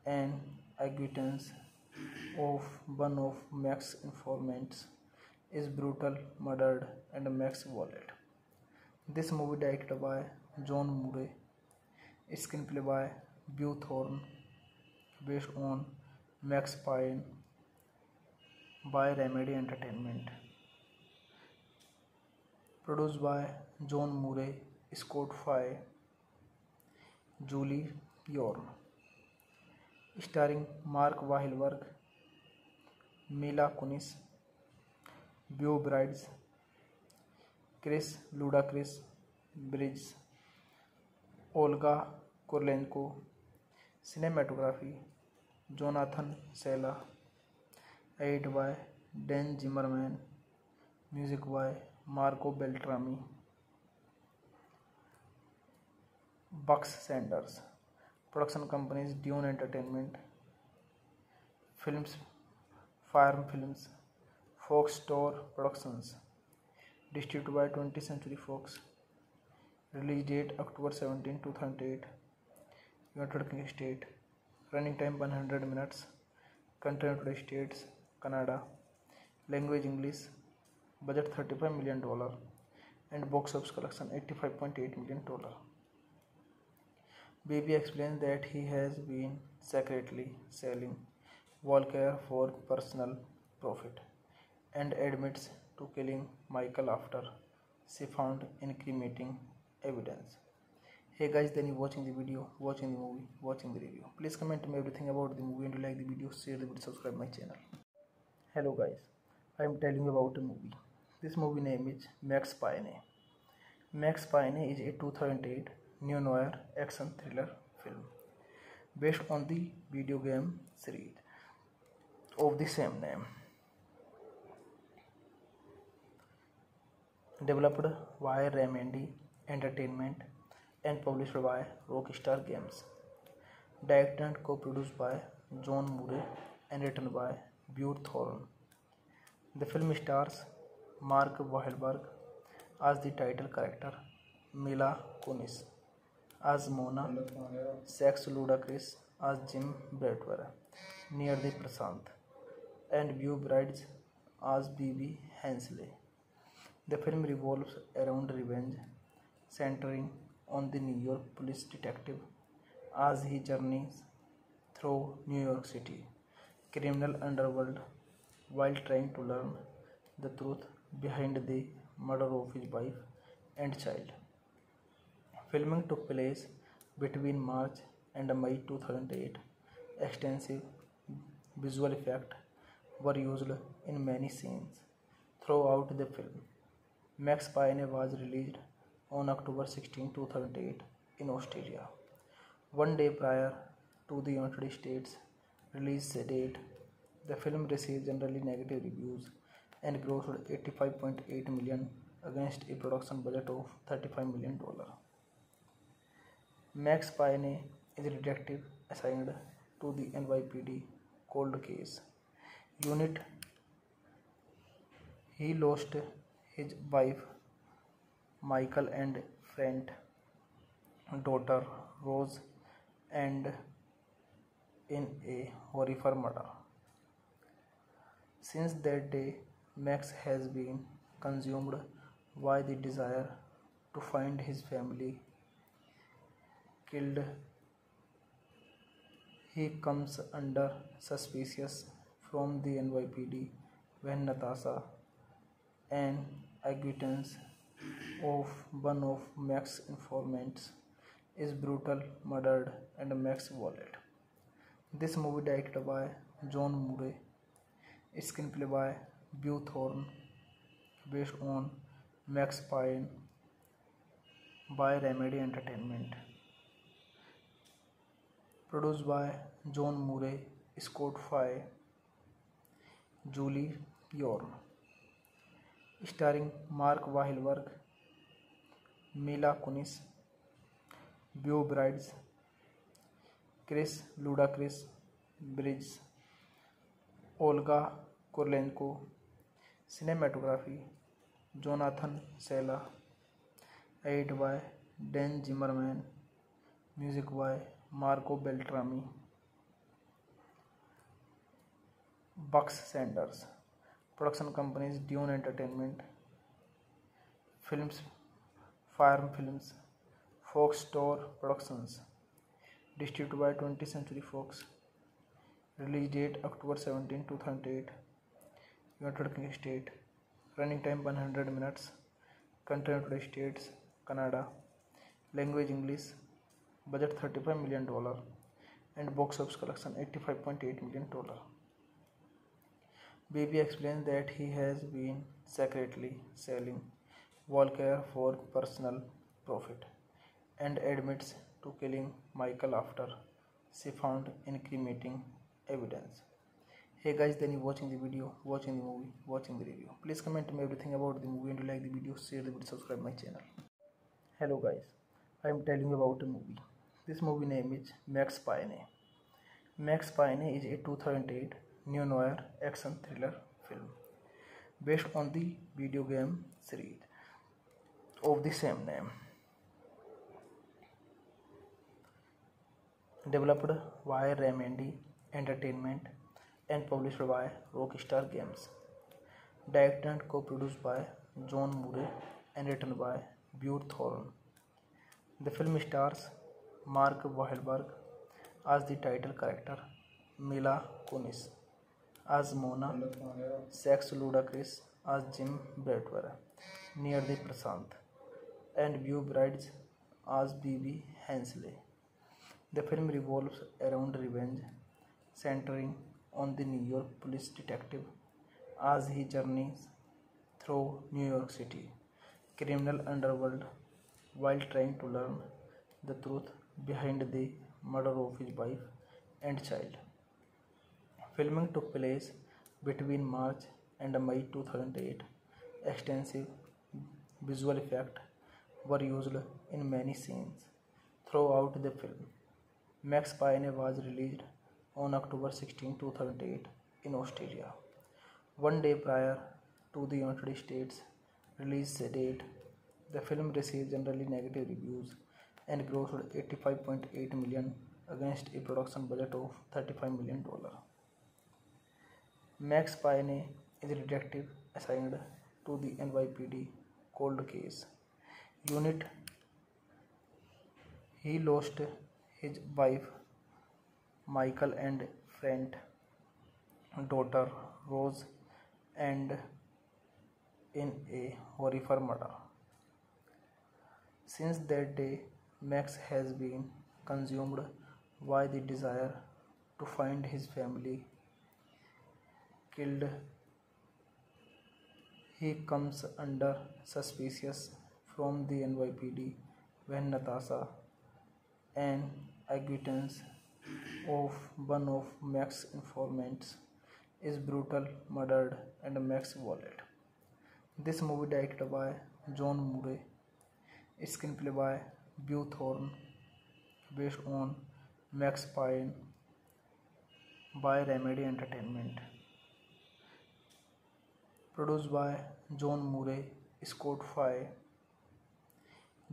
an acquaintance of one of Max's informants, is brutally murdered and Max's wallet. This movie directed by John Murray, screenplay by Beau Thorne, based on Max Payne by Remedy Entertainment, produced by John Murray, Scott Fry, Julie Yorn, starring Mark Wahlberg, Mila Kunis, Beau Bridges, Chris Ludacris Bridges, Olga Kurylenko. Cinematography Jonathan Sela, edited by Dan Zimmerman, music by Marco Beltrami. Bucks Sanders, production companies Dune Entertainment, films Farm Films, Fox Store Productions, distributed by 20th Century Fox. Release date October 17, 2008. United Kingdom State. Running time 100 minutes. Country United States, Canada. Language English. Budget $35 million and box office collection $85.8 million. Baby explains that he has been secretly selling Volcare for personal profit and admits to killing Michael after she found incriminating evidence. Hey guys, then you watching the video, watching the movie, watching the review. Please comment me everything about the movie, and you like the video, share the video, subscribe my channel. Hello guys, I am telling you about a movie. This movie name is Max Payne. Max Payne is a 2008 neo-noir action thriller film based on the video game series of the same name. Developed by Remedy Entertainment and published by Rockstar Games. Directed and co-produced by John Murray and written by Beau Thorne. The film stars Mark Wahlberg as the title character, Mila Kunis as Mona, Sax Ludacris as Jim Bradford, near the Prasant, and Beau Bridges as Bibi Hensley. The film revolves around revenge, centering on the New York police detective as he journeys through New York City criminal underworld while trying to learn the truth behind the murder of his wife and child. Filming took place between March and May 2008. Extensive visual effects were used in many scenes throughout the film. Max Payne was released on October 16, 2008 in Australia, one day prior to the United States release date. The film received generally negative reviews and grossed $85.8 million against a production budget of $35 million. Max Payne is a detective assigned to the NYPD cold case unit. He lost his wife Michael and friend daughter Rose and in a horrific murder. Since that day, Max has been consumed by the desire to find his family killed. He comes under suspicion from the NYPD when Natasha, an acquaintance of one of Max's informants, is brutally murdered and Max's wallet. This movie directed by John Murray, screenplay by Beau Thorne, based on Max Payne by Remedy Entertainment. Produced by John Murray, Scott Fry, Julie Yorn. Starring Mark Wahlberg, Mila Kunis, Beau Bridges, Chris Ludacris Bridges, Olga Kurylenko. Cinematography Jonathan Sela. Edited by Dan Zimmerman. Music by Marco Beltrami. Bucks Sanders. Production companies Dune Entertainment. Films Farm Films. Fox Store Productions. Distributed by 20th Century Fox. Release date October 17, 2008. United Kingdom State. Running time 100 minutes. Country United States, Canada. Language English. Budget $35 million. And box office collection $85.8 million. Baby explains that he has been secretly selling Volcare for personal profit and admits to killing Michael after she found incriminating evidence. Hey guys, then you watching the video, watching the movie, watching the review. Please comment me everything about the movie and you like the video, share the video, subscribe my channel. Hello guys, I am telling you about a movie. This movie name is Max Payne. Max Payne is a 2008 neo-noir action thriller film based on the video game series of the same name. Developed by Remedy Entertainment and published by Rockstar Games. Directed and co-produced by John Murray and written by Beau Thorne. The film stars Mark Wahlberg as the title character, Mila Kunis as Mona, Sax Ludacris as Jim Bradford, near the Prasant, and Beau Bridges as B.B. Hensley. The film revolves around revenge, centering on the New York police detective as he journeys through New York City criminal underworld while trying to learn the truth behind the murder of his wife and child. Filming took place between March and May 2008. Extensive visual effects were used in many scenes throughout the film. Max Payne was released on October 16, 2008 in Australia, one day prior to the United States release date. The film received generally negative reviews and grossed $85.8 million against a production budget of $35 million. Max Payne is a detective assigned to the NYPD cold case unit. He lost his wife Michael and friend daughter Rose and in a horrific murder. Since that day, Max has been consumed by the desire to find his family killed. He comes under suspicion from the NYPD when Natasha, an acquaintance of one of Max's informants, is brutally murdered and Max wallet. This movie directed by John Murray, screenplay by Beau Thorne, based on Max Payne by Remedy Entertainment. Produced by John Murray, Scott Fry,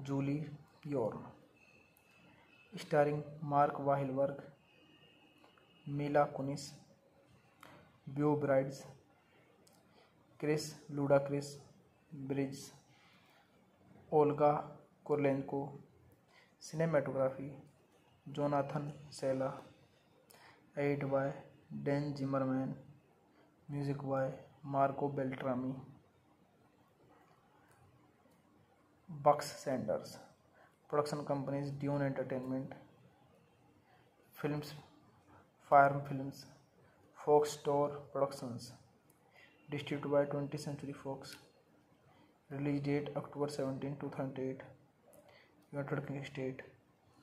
Julie Yorn. Starring Mark Wahlberg, Mila Kunis, Beau Bridges, Chris Ludacris Bridges, Olga Kurylenko. Cinematography Jonathan Sela. Edited by Dan Zimmerman. Music by Marco Beltrami. Bucks Sanders. Production companies Dune Entertainment. Films Farm Films. Fox Store Productions. Distributed by 20th Century Fox. Release date October 17, 2008. United Kingdom state.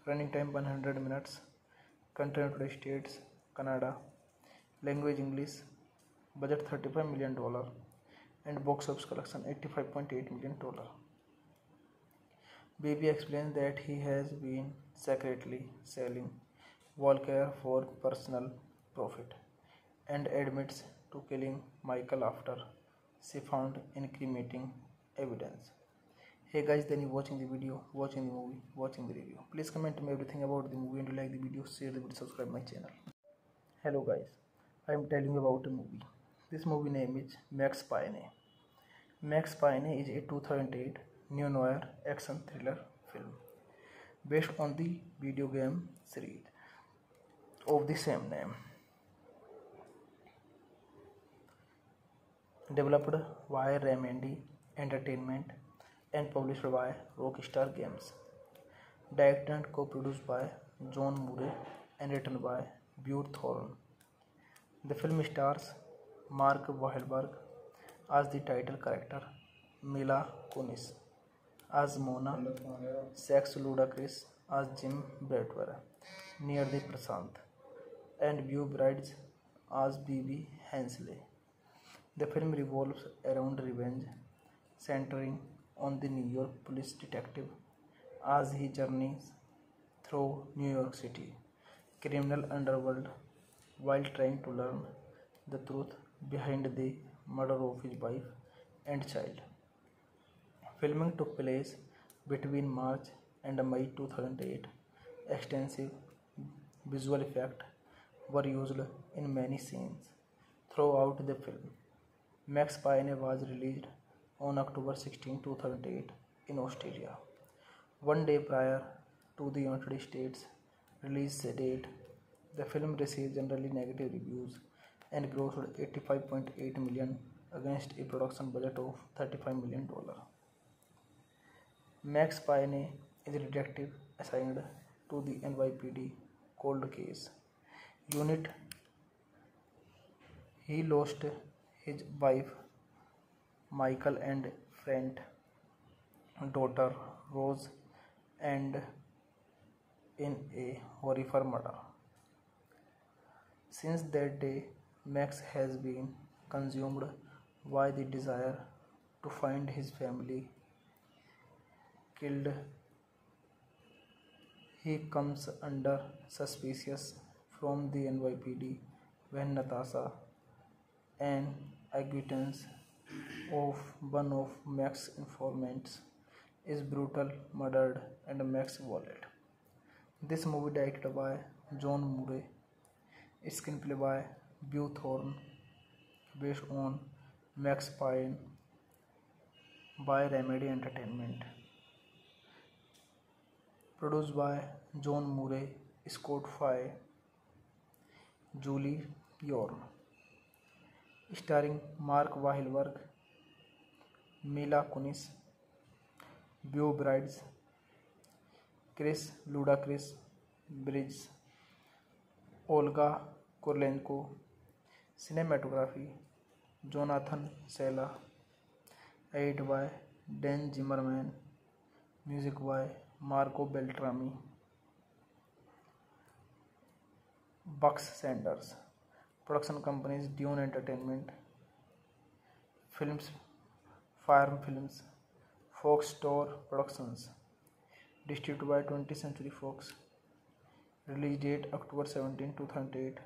Running time 100 minutes. Country United States, Canada. Language English. Budget $35 million. And box office collection $85.8 million. Baby explains that he has been secretly selling Volcare for personal profit and admits to killing Michael after she found incriminating evidence. Hey guys, then you watching the video, watching the movie, watching the review. Please comment me everything about the movie, and you like the video, share the video, subscribe my channel. Hello guys, I am telling you about a movie. This movie name is Max Payne. Max Payne is a 2008 neo-noir action thriller film based on the video game series of the same name, developed by Remedy Entertainment and published by Rockstar Games, directed and co-produced by John Murray and written by Bure Thorne. The film stars Mark Wahlberg as the title character, Mila Kunis as Mona, Sax Ludacris as Jim Bradford, Near the Prasant, and Beau Brides as Bibi Hensley. The film revolves around revenge, centering on the New York police detective as he journeys through New York City criminal underworld while trying to learn the truth behind the murder of his wife and child. Filming took place between March and May 2008. Extensive visual effects were used in many scenes throughout the film. Max Payne was released on October 16, 2008 in Australia, one day prior to the United States release date. The film received generally negative reviews and grossed $85.8 million against a production budget of $35 million. Max Payne is a detective assigned to the NYPD cold case unit. He lost his wife Michael and friend daughter Rose and in a horrific murder. Since that day, Max has been consumed by the desire to find his family killed. He comes under suspicion from the NYPD when Natasha, an acquaintance of one of Max's informants, is brutally murdered and Max's wallet. This movie directed by John Murray, screenplay by Bure Thorne, based on Max Payne by Remedy Entertainment, produced by John Murray, Scott Fry, Julie Yorn, starring Mark Wahlberg, Mila Kunis, Beau Brides, Chris Ludacris Bridges, Olga Kurylenko. Cinematography Jonathan Sela, edited by Dan Zimmerman, music by Marco Beltrami. Bucks Sanders. Production companies Dune Entertainment Films, Farm Films, Fox Store Productions. Distributed by 20th Century Fox. Release date October 17, 2008.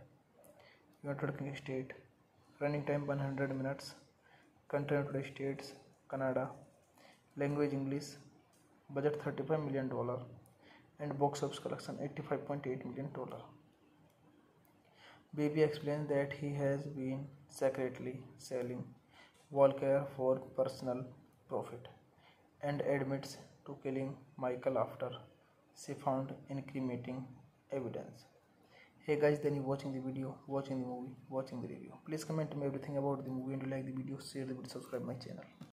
United Kingdom state. Running time 100 minutes. Country United States, Canada. Language English. Budget $35 million. And box office collection $85.8 million. Baby explains that he has been secretly selling Volcare for personal profit and admits to killing Michael after she found incriminating evidence. Hey guys, then you watching the video, watching the movie, watching the review. Please comment me everything about the movie, and you like the video, share the video, subscribe my channel.